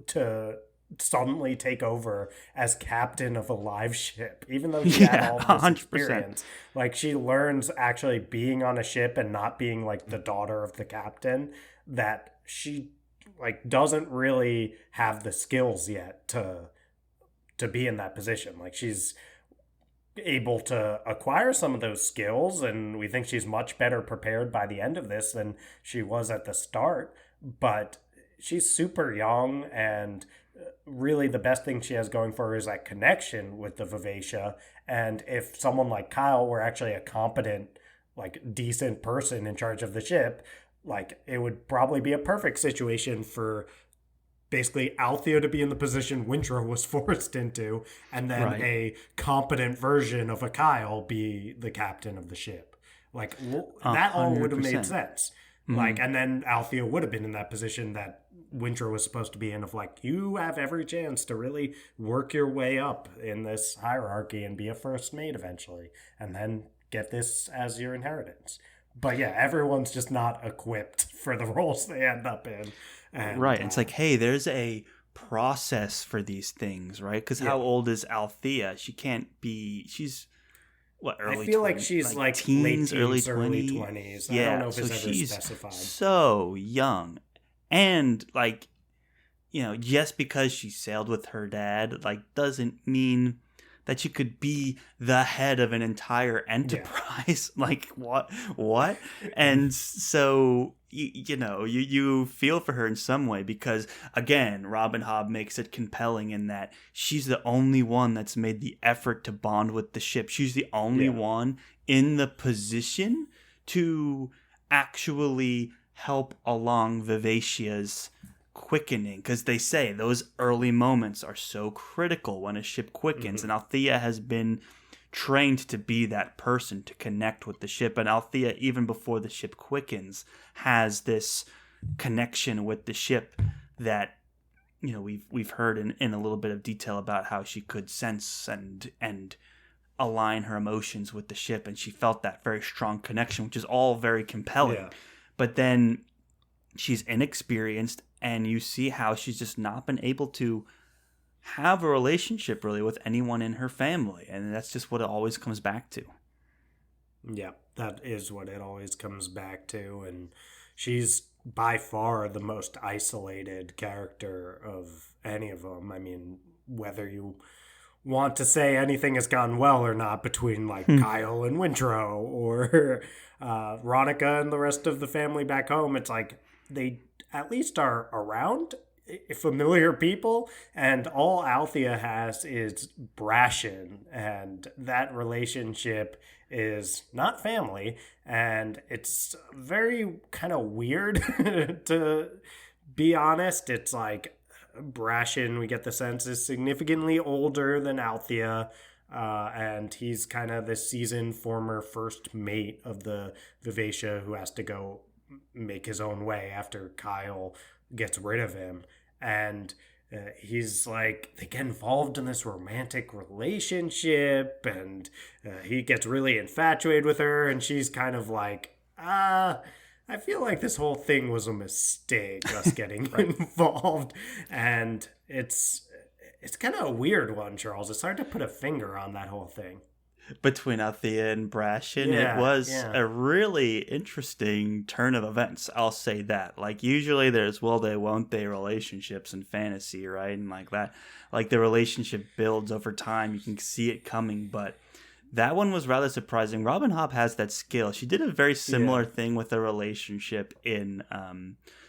to suddenly take over as captain of a live ship, even though she had all this 100%. Experience. Like she learns actually being on a ship and not being like the daughter of the captain, that she like doesn't really have the skills yet to be in that position. Like she's able to acquire some of those skills, and we think she's much better prepared by the end of this than she was at the start, but she's super young, and really the best thing she has going for her is that connection with the Vivacia. And if someone like Kyle were actually a competent, like decent person in charge of the ship, like it would probably be a perfect situation for basically Althea to be in the position Wintrow was forced into, and then a competent version of a Kyle be the captain of the ship. Like that all would have made sense. Like, and then Althea would have been in that position that Wintrow was supposed to be in, of like, you have every chance to really work your way up in this hierarchy and be a first mate eventually, and then get this as your inheritance. But yeah, everyone's just not equipped for the roles they end up in. And, right. It's like, hey, there's a process for these things, right? Because how old is Althea? She can't be, she's, what, early 20s? I feel like she's like teens, early 20s. Yeah, I don't know if so it's ever she's specified. So young. And like, you know, just because she sailed with her dad, like, doesn't mean that she could be the head of an entire enterprise. Yeah. Like, what? And so, you feel for her in some way, because, again, Robin Hobb makes it compelling in that she's the only one that's made the effort to bond with the ship. She's the only one in the position to actually help along Vivacia's quickening, because they say those early moments are so critical when a ship quickens, and Althea has been trained to be that person to connect with the ship. And Althea, even before the ship quickens, has this connection with the ship that, you know, we've heard in a little bit of detail about how she could sense and align her emotions with the ship, and she felt that very strong connection, which is all very compelling. Yeah. But then she's inexperienced, and you see how she's just not been able to have a relationship really with anyone in her family, and that's just what it always comes back to. Yeah, that is what it always comes back to, and she's by far the most isolated character of any of them. I mean, whether you want to say anything has gone well or not between like Kyle and Wintro or Ronica and the rest of the family back home, it's like they at least are around familiar people, and all Althea has is Brashen, and that relationship is not family, and it's very kind of weird to be honest. It's like Brashen, we get the sense, is significantly older than Althea, and he's kind of the seasoned former first mate of the Vivacia who has to go make his own way after Kyle gets rid of him. And he's like, they get involved in this romantic relationship, and he gets really infatuated with her, and she's kind of like, I feel like this whole thing was a mistake, us getting involved. And it's kind of a weird one, Charles. It's hard to put a finger on that whole thing. Between Althea and Brashen, it was a really interesting turn of events. I'll say that. Like, usually there's will they, won't they relationships in fantasy, right? And like that, like the relationship builds over time. You can see it coming, but that one was rather surprising. Robin Hobb has that skill. She did a very similar thing with a relationship in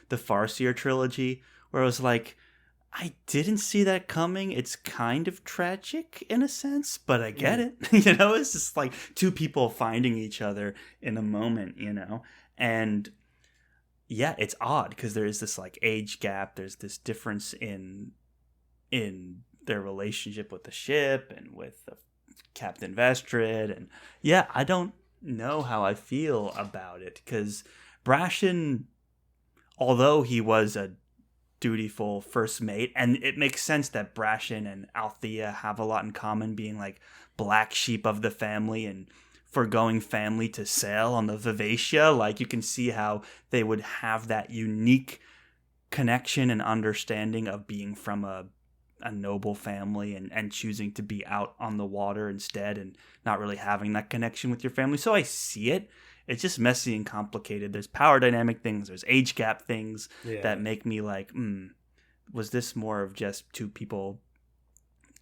the Farseer trilogy, where it was like, I didn't see that coming. It's kind of tragic in a sense, but I get it. You know, it's just like two people finding each other in a moment, you know? And yeah, it's odd because there is this like age gap. There's this difference in their relationship with the ship and with Captain Vestrid. And yeah, I don't know how I feel about it because Brashen, although he was a dutiful first mate, and it makes sense that Brashen and Althea have a lot in common, being like black sheep of the family and foregoing family to sail on the Vivacia. Like, you can see how they would have that unique connection and understanding of being from a noble family and choosing to be out on the water instead and not really having that connection with your family. So I see it. It's just messy and complicated. There's power dynamic things. There's age gap things that make me like, was this more of just two people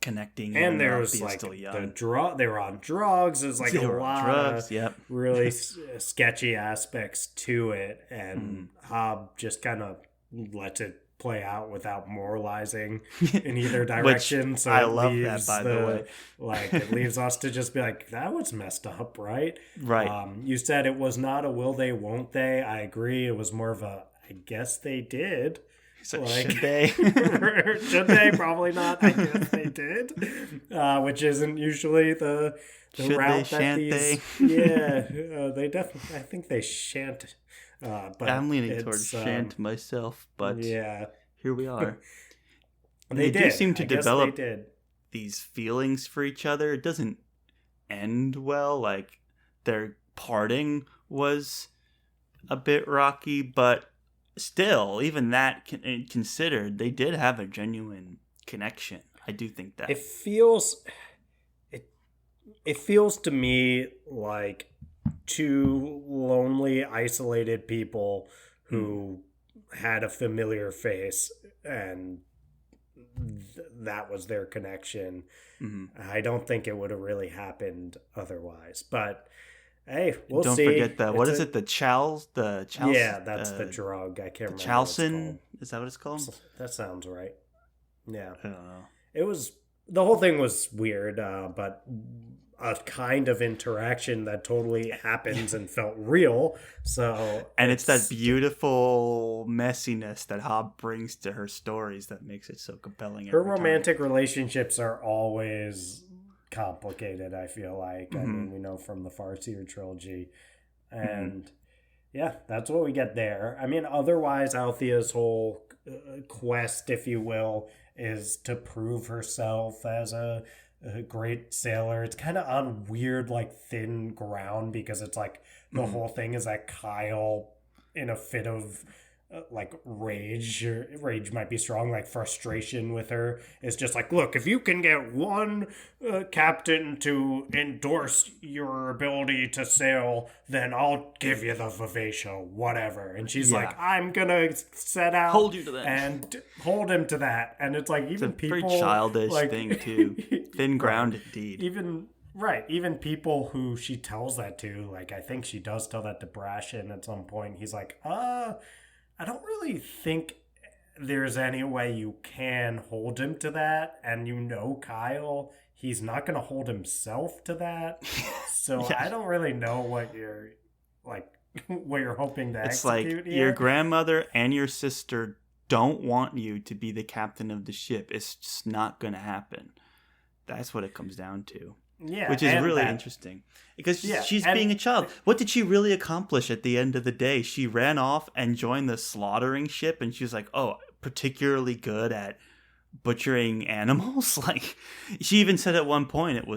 connecting? And there was like they were on drugs. There's like a lot of really sketchy aspects to it. And Hobb just kind of lets it play out without moralizing in either direction. So I love that, by the way. Like, it leaves us to just be like, that was messed up, right? Right. You said it was not a will they, won't they. I agree. It was more of a, I guess they did. So like, should they? Should they? Probably not. I guess they did. Which isn't usually the should route they, that these. They definitely. I think they shan't. But I'm leaning towards shan't myself, but here we are. They do seem to develop these feelings for each other. It doesn't end well. Like, their parting was a bit rocky, but still, even that considered, they did have a genuine connection. I do think that. It feels to me like two lonely, isolated people who had a familiar face, and that was their connection. I don't think it would have really happened otherwise, but hey, we'll see. Don't forget that. What is it? The Chals? Yeah, that's the drug. I can't remember. Chalcin? Is that what it's called? That sounds right. Yeah. I don't know. It was, the whole thing was weird, but a kind of interaction that totally happens and felt real. So, and it's that beautiful messiness that Hobb brings to her stories that makes it so compelling. Her romantic relationships are always complicated, I feel like. I mean, we know from the Farseer trilogy. And yeah, that's what we get there. I mean, otherwise, Althea's whole quest, if you will, is to prove herself as a great sailor. It's kind of on weird, like, thin ground because it's like the whole thing is that Kyle, in a fit of like rage, or rage might be strong, like frustration with her, is just like, look, if you can get one captain to endorse your ability to sail, then I'll give you the Vivacia, whatever. And she's like, I'm gonna set out, hold you to that, and hold him to that. And it's like, even it's a people, very childish like, thing too. Thin ground indeed. Even people who she tells that to, like, I think she does tell that to Brashen at some point. He's like, I don't really think there's any way you can hold him to that. And Kyle, he's not going to hold himself to that. So I don't really know what you're, like, what you're hoping to execute like here. Your grandmother and your sister don't want you to be the captain of the ship. It's just not going to happen. That's what it comes down to. Yeah, which is really interesting because she's being a child. What did she really accomplish at the end of the day? She ran off and joined the slaughtering ship, and she was like, "Oh, particularly good at butchering animals." Like, she even said at one point, it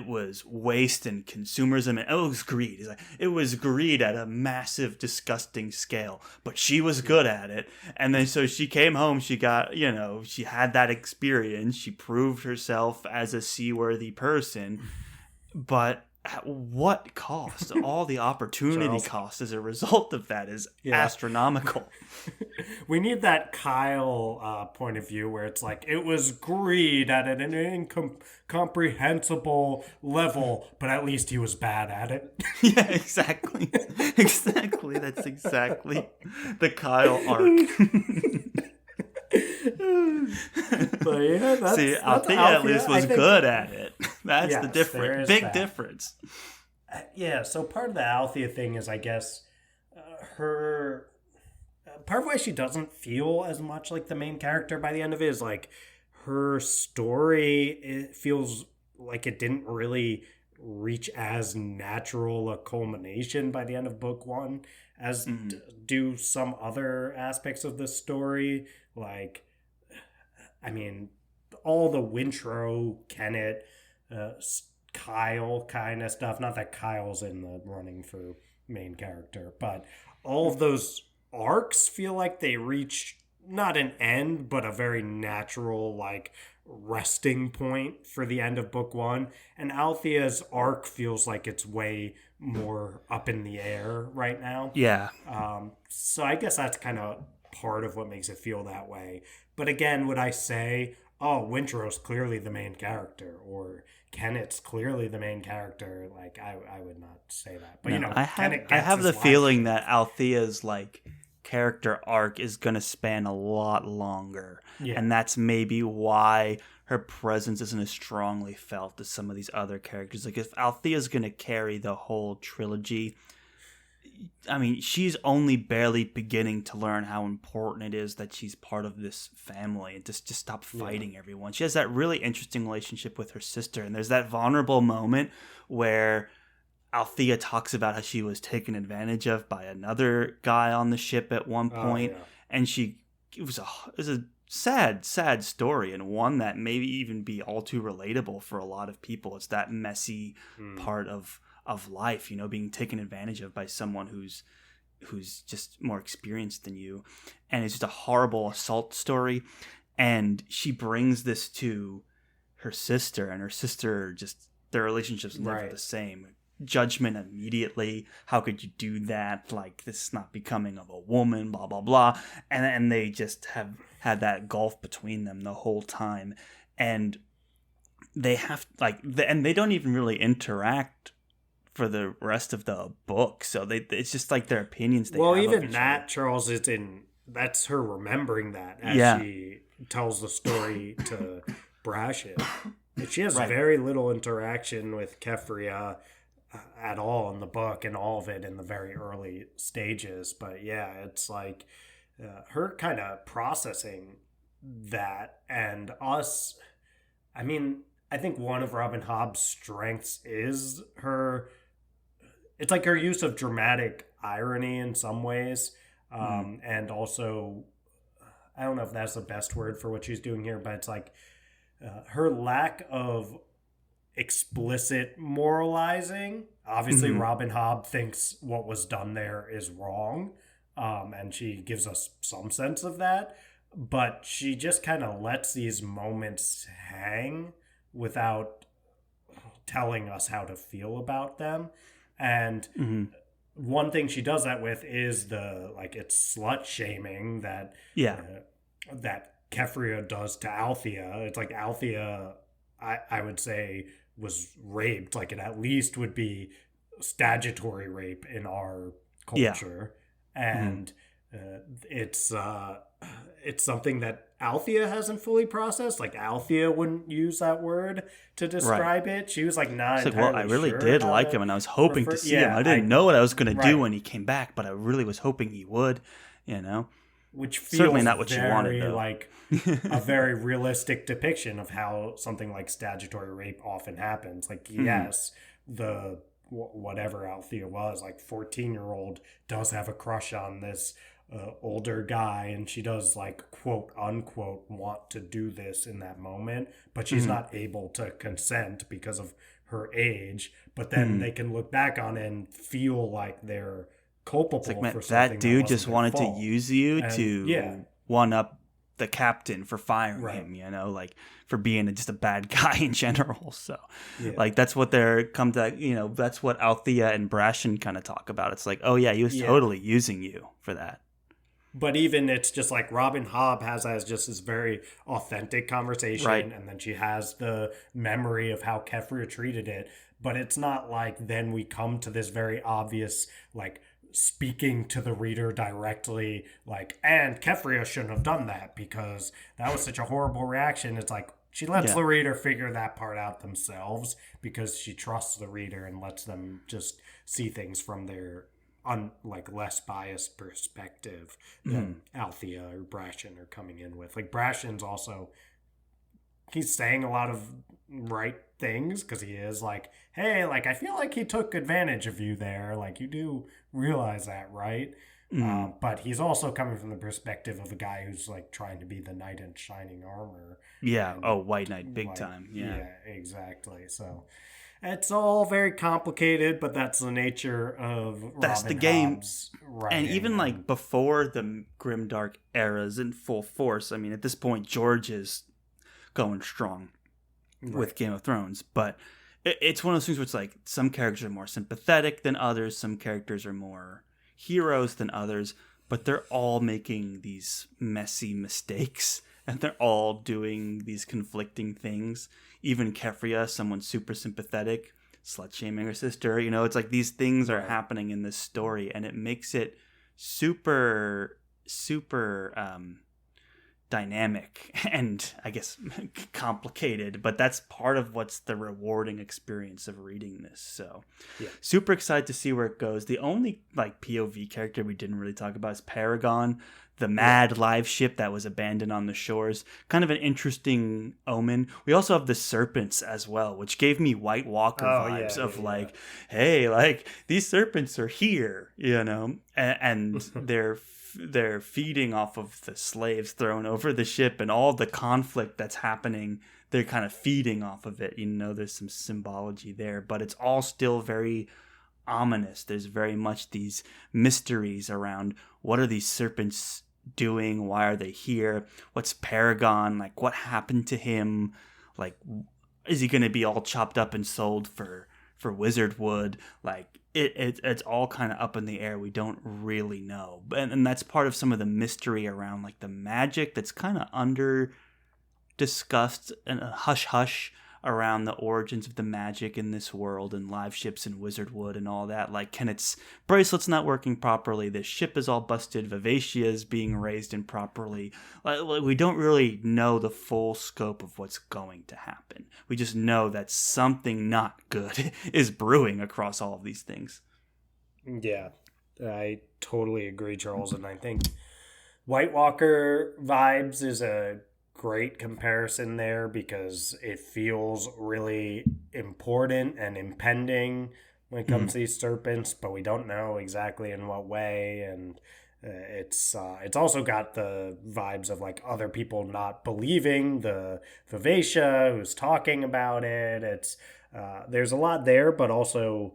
was waste and consumerism, and it was greed. It's like, it was greed at a massive, disgusting scale, but she was good at it. And then so she came home, she got, she had that experience, she proved herself as a seaworthy person, but at what cost? All the opportunity cost as a result of that is astronomical. We need that Kyle point of view where it's like, it was greed at an incomprehensible level, but at least he was bad at it. Yeah, exactly. Exactly. That's exactly the Kyle arc. But yeah, that's Althea at least was good at it. That's the difference. Big difference. Yeah, so part of the Althea thing is, I guess, her... part of why she doesn't feel as much like the main character by the end of it is, like, her story, it feels like it didn't really reach as natural a culmination by the end of book one as do some other aspects of the story. Like, I mean, all the Wintro, Kenneth, Kyle kind of stuff. Not that Kyle's in the running for main character, but all of those arcs feel like they reach not an end, but a very natural, like, resting point for the end of book one. And Althea's arc feels like it's way more up in the air right now. Yeah. So I guess that's kind of part of what makes it feel that way. But again, would I say, oh, Wintrow's clearly the main character, or Kenneth's clearly the main character? Like, I would not say that. But, I have the feeling that Althea's, like, character arc is going to span a lot longer. Yeah. And that's maybe why her presence isn't as strongly felt as some of these other characters. Like, if Althea's going to carry the whole trilogy, I mean, she's only barely beginning to learn how important it is that she's part of this family and just stop fighting everyone. She has that really interesting relationship with her sister, and there's that vulnerable moment where Althea talks about how she was taken advantage of by another guy on the ship at one point, and it was a sad story, and one that maybe even be all too relatable for a lot of people. It's that messy part of life, being taken advantage of by someone who's just more experienced than you, and it's just a horrible assault story. And she brings this to her sister, and her sister just, their relationship's never the same. Judgment immediately. How could you do that? Like, this is not becoming of a woman, blah blah blah. And they just have had that gulf between them the whole time, and they have and they don't even really interact for the rest of the book. So it's just like their opinions. Well, even that, Charles, that's her remembering that as she tells the story to Brashen. She has very little interaction with Kefria at all in the book, and all of it in the very early stages. But yeah, it's like her kind of processing that, and us I mean, I think one of Robin Hobb's strengths is it's like her use of dramatic irony in some ways. And also, I don't know if that's the best word for what she's doing here, but it's like her lack of explicit moralizing. Obviously, Robin Hobb thinks what was done there is wrong, and she gives us some sense of that. But she just kind of lets these moments hang without telling us how to feel about them. And one thing she does that with is it's slut shaming that that Kefria does to Althea. It's like Althea, I would say, was raped. Like, it at least would be statutory rape in our culture. And it's something that Althea hasn't fully processed. Like, Althea wouldn't use that word to describe it. She was like, not entirely well, I really did like him, and I was hoping to see him. I didn't know what I was going to do when he came back, but I really was hoping he would, Which feels certainly not what you wanted, though. Like a very realistic depiction of how something like statutory rape often happens. Like, yes, the whatever Althea was, like 14-year-old, does have a crush on this older guy, and she does, like, quote unquote want to do this in that moment, but she's not able to consent because of her age. But then they can look back on it and feel like they're culpable for something that dude just wanted fault. to use you to one up the captain for firing him, like for being just a bad guy in general. So like that's what they're come to, that's what Althea and Brashen kind of talk about. It's like, oh yeah, he was totally using you for that. But even it's just like Robin Hobb has just this very authentic conversation, and then she has the memory of how Kefria treated it. But it's not like then we come to this very obvious, like, speaking to the reader directly, like, and Kefria shouldn't have done that because that was such a horrible reaction. It's like she lets the reader figure that part out themselves because she trusts the reader and lets them just see things from their less biased perspective than Althea or Brashen are coming in with. Like, Brashen's also, he's saying a lot of right things because he is like, hey, like, I feel like he took advantage of you there. Like, you do realize that, right? But he's also coming from the perspective of a guy who's like trying to be the knight in shining armor. Yeah. White knight, big time. Yeah, exactly. So it's all very complicated, but that's the nature of that's Robin the game. Hobb's writing. And even like before the grimdark era is in full force, I mean, at this point, George is going strong with Game of Thrones, but it's one of those things where it's like some characters are more sympathetic than others, some characters are more heroes than others, but they're all making these messy mistakes and they're all doing these conflicting things. Even Kefria, someone super sympathetic, slut shaming her sister, it's like these things are happening in this story, and it makes it super dynamic and I guess complicated, but that's part of what's the rewarding experience of reading this. So super excited to see where it goes. The only like POV character we didn't really talk about is Paragon, the mad live ship that was abandoned on the shores. Kind of an interesting omen. We also have the serpents as well, which gave me White Walker vibes of like, hey, like these serpents are here, and they're feeding off of the slaves thrown over the ship and all the conflict that's happening. They're kind of feeding off of it. There's some symbology there, but it's all still very ominous. There's very much these mysteries around what are these serpents doing? Why are they here? What's Paragon? Like, what happened to him? Like, is he going to be all chopped up and sold for wizard wood? Like, it's all kind of up in the air. We don't really know. And that's part of some of the mystery around like the magic that's kind of under discussed and a hush around the origins of the magic in this world and live ships and wizard wood and all that. Like, can its bracelet's not working properly? This ship is all busted. Vivacia is being raised improperly. Like, we don't really know the full scope of what's going to happen. We just know that something not good is brewing across all of these things. Yeah, I totally agree, Charles. And I think White Walker vibes is a great comparison there because it feels really important and impending when it comes to these serpents, but we don't know exactly in what way. And it's also got the vibes of like other people not believing the Vivacia who's talking about it. It's there's a lot there, but also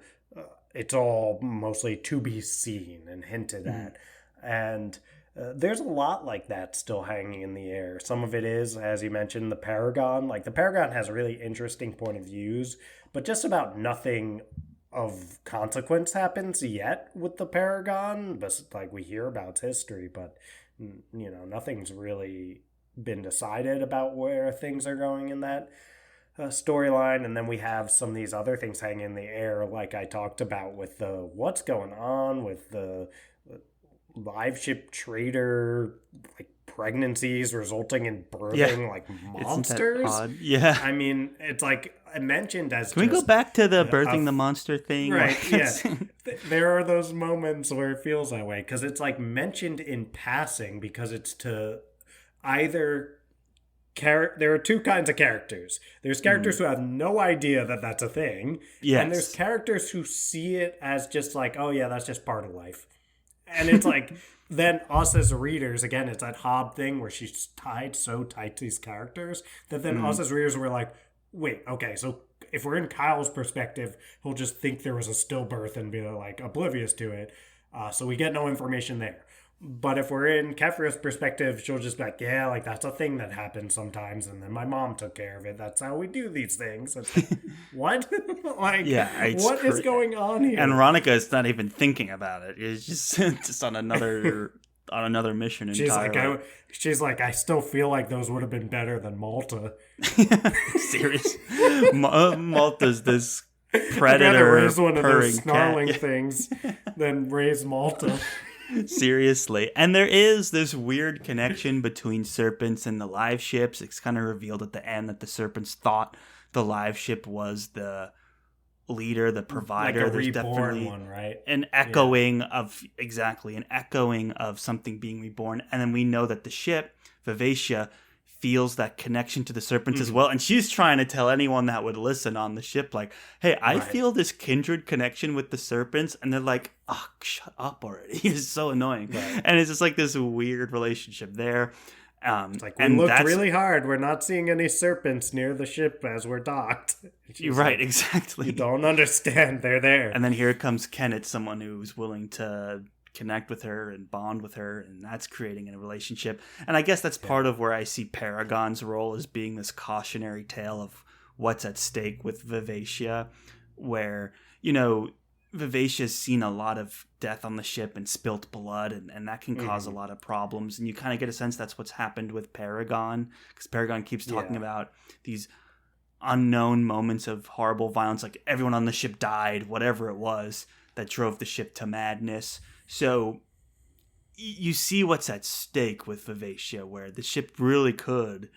it's all mostly to be seen and hinted at. And there's a lot like that still hanging in the air. Some of it is, as you mentioned, the Paragon. Like the Paragon has really interesting point of views, but just about nothing of consequence happens yet with the Paragon. But like we hear about its history, but nothing's really been decided about where things are going in that storyline. And then we have some of these other things hanging in the air, like I talked about with the what's going on with the liveship trader like pregnancies resulting in birthing like monsters. Yeah, I mean, it's like I mentioned as can we go back to the birthing the monster thing? Right, yeah. There are those moments where it feels that way because it's like mentioned in passing because it's to either there are two kinds of characters. There's characters who have no idea that that's a thing, and there's characters who see it as just like, oh yeah, that's just part of life. And it's like, then us as readers, again, it's that Hobb thing where she's tied so tight to these characters that then us as readers were like, wait, okay, so if we're in Kyle's perspective, he'll just think there was a stillbirth and be like oblivious to it. So we get no information there. But if we're in Kefria's perspective, she'll just be like, yeah, like that's a thing that happens sometimes. And then my mom took care of it. That's how we do these things. It's like, what? Like, yeah, what is going on here? And Ronica is not even thinking about it. It's just on another mission entirely. She's like, I still feel like those would have been better than Malta. Serious. Malta's this predator. I'd rather raise one of those snarling things than raise Malta. Seriously. And there is this weird connection between serpents and the live ships. It's kind of revealed at the end that the serpents thought the live ship was the leader, the provider. Like a reborn one, right? An echoing of something being reborn. And then we know that the ship, Vivacia, feels that connection to the serpents as well. And she's trying to tell anyone that would listen on the ship, like, hey, I feel this kindred connection with the serpents. And they're like, oh, shut up already. It's so annoying. Right. And it's just like this weird relationship there. It's like, we looked really hard. We're not seeing any serpents near the ship as we're docked. Right, like, exactly. You don't understand. They're there. And then here comes Kenneth, someone who's willing to connect with her and bond with her, and that's creating a relationship. And I guess that's part of where I see Paragon's role as being this cautionary tale of what's at stake with Vivacia, where, Vivacia's seen a lot of death on the ship and spilt blood, and that can cause a lot of problems. And you kind of get a sense that's what's happened with Paragon, because Paragon keeps talking about these unknown moments of horrible violence, like everyone on the ship died, whatever it was that drove the ship to madness. So you see what's at stake with Vivacia, where the ship really could,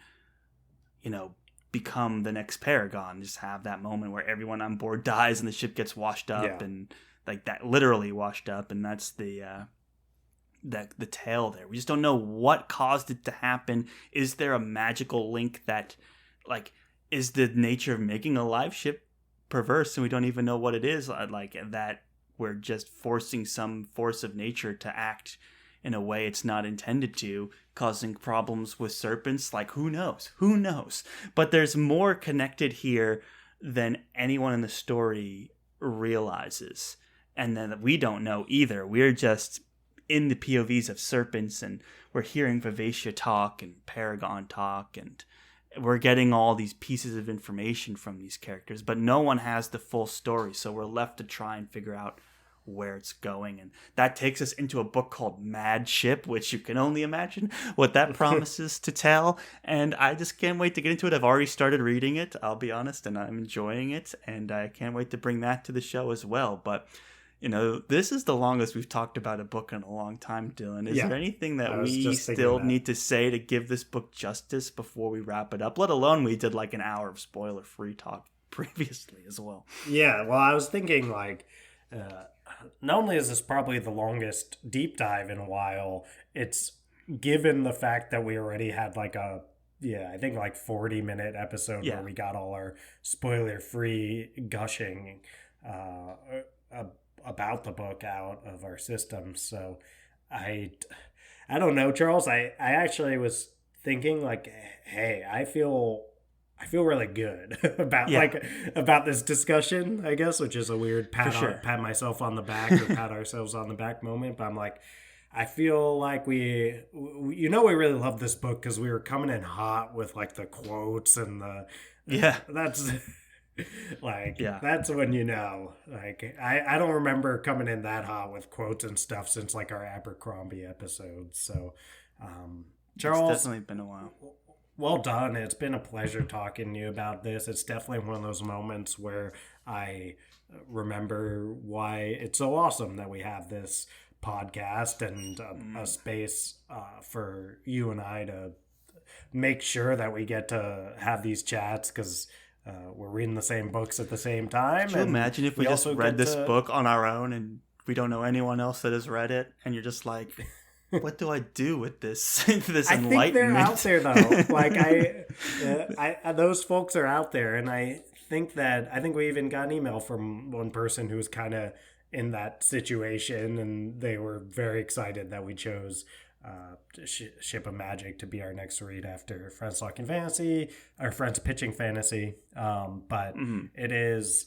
become the next Paragon. Just have that moment where everyone on board dies and the ship gets washed up, and like that, literally washed up. And that's the tale there. We just don't know what caused it to happen. Is there a magical link that, like, is the nature of making a live ship perverse and we don't even know what it is? Like that. We're just forcing some force of nature to act in a way it's not intended to, causing problems with serpents. Like, who knows? But there's more connected here than anyone in the story realizes. And then we don't know either. We're just in the POVs of serpents, and we're hearing Vivacia talk and Paragon talk, and we're getting all these pieces of information from these characters, but no one has the full story. So we're left to try and figure out where it's going. And that takes us into a book called Mad Ship, which you can only imagine what that promises to tell. And I just can't wait to get into it. I've already started reading it, I'll be honest, and I'm enjoying it. And I can't wait to bring that to the show as well. But, this is the longest we've talked about a book in a long time, Dylan. Is there anything that we still need to say to give this book justice before we wrap it up? Let alone we did like an hour of spoiler-free talk previously as well. Yeah, well, I was thinking like, not only is this probably the longest deep dive in a while, it's given the fact that we already had like a I think like 40-minute episode where we got all our spoiler-free gushing about the book out of our system. So I don't know, Charles. I actually was thinking like, hey, I feel really good about this discussion, I guess, which is a weird pat myself on the back or pat ourselves on the back moment. But I'm like, I feel like we really love this book because we were coming in hot with like the quotes and that's like that's when like I don't remember coming in that hot with quotes and stuff since like our Abercrombie episodes. So Charles, it's definitely been a while. Well done. It's been a pleasure talking to you about this. It's definitely one of those moments where I remember why it's so awesome that we have this podcast and a space for you and I to make sure that we get to have these chats because we're reading the same books at the same time. Could you imagine if we just read this book on our own and we don't know anyone else that has read it and you're just like... What do I do with this? This enlightenment. I think they're out there though. Like I those folks are out there, and I think we even got an email from one person who was kind of in that situation, and they were very excited that we chose Ship of Magic to be our next read after Friends Talking Fantasy, or Friends Pitching Fantasy. But it is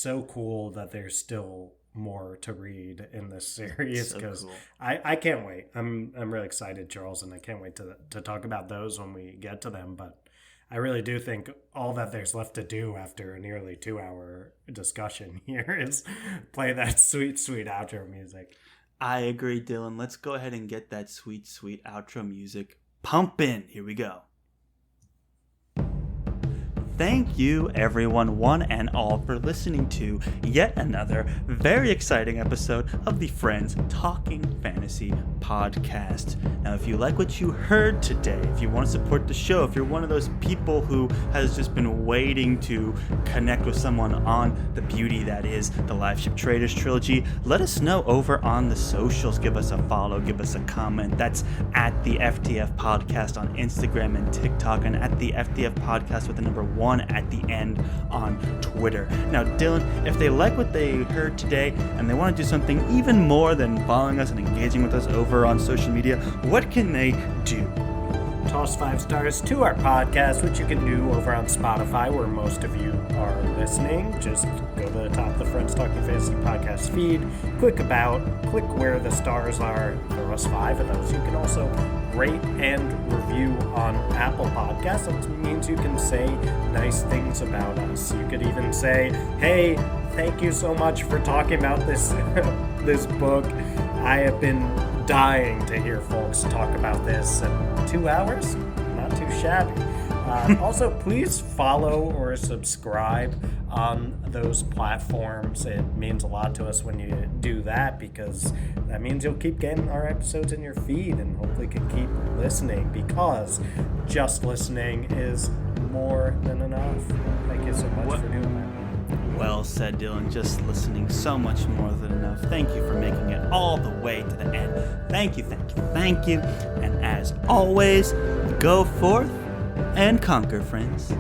so cool that there's still more to read in this series because so cool. I can't wait. I'm really excited, Charles, and I can't wait to talk about those when we get to them. But I really do think all that there's left to do after a nearly 2-hour discussion here is play that sweet, sweet outro music. I agree, Dylan. Let's go ahead and get that sweet, sweet outro music pumping. Here we go. Thank you, everyone, one and all, for listening to yet another very exciting episode of the Friends Talking Fantasy podcast. Now, if you like what you heard today, if you want to support the show, if you're one of those people who has just been waiting to connect with someone on the beauty that is the Liveship Traders Trilogy, let us know over on the socials. Give us a follow, give us a comment. That's at the FTF Podcast on Instagram and TikTok, and at the FTF Podcast with the number 1 at the end on Twitter. Now, Dylan, if they like what they heard today and they want to do something even more than following us and engaging with us over on social media, what can they do? Toss 5 stars to our podcast, which you can do over on Spotify, where most of you are listening. Just go to the top of the Friends Talking Fantasy podcast feed, click where the stars are. There are 5 of those. You can also rate and review on Apple Podcasts. That means you can say nice things about us. You could even say, hey, thank you so much for talking about this book. I have been dying to hear folks talk about this in 2 hours. Not too shabby. Also, please follow or subscribe on those platforms. It means a lot to us when you do that, because that means you'll keep getting our episodes in your feed and hopefully can keep listening, because just listening is more than enough. Thank you so much for doing that. Well said, Dylan. Just listening, so much more than enough. Thank you for making it all the way to the end. Thank you, thank you, thank you. And as always, go forth and conquer, friends.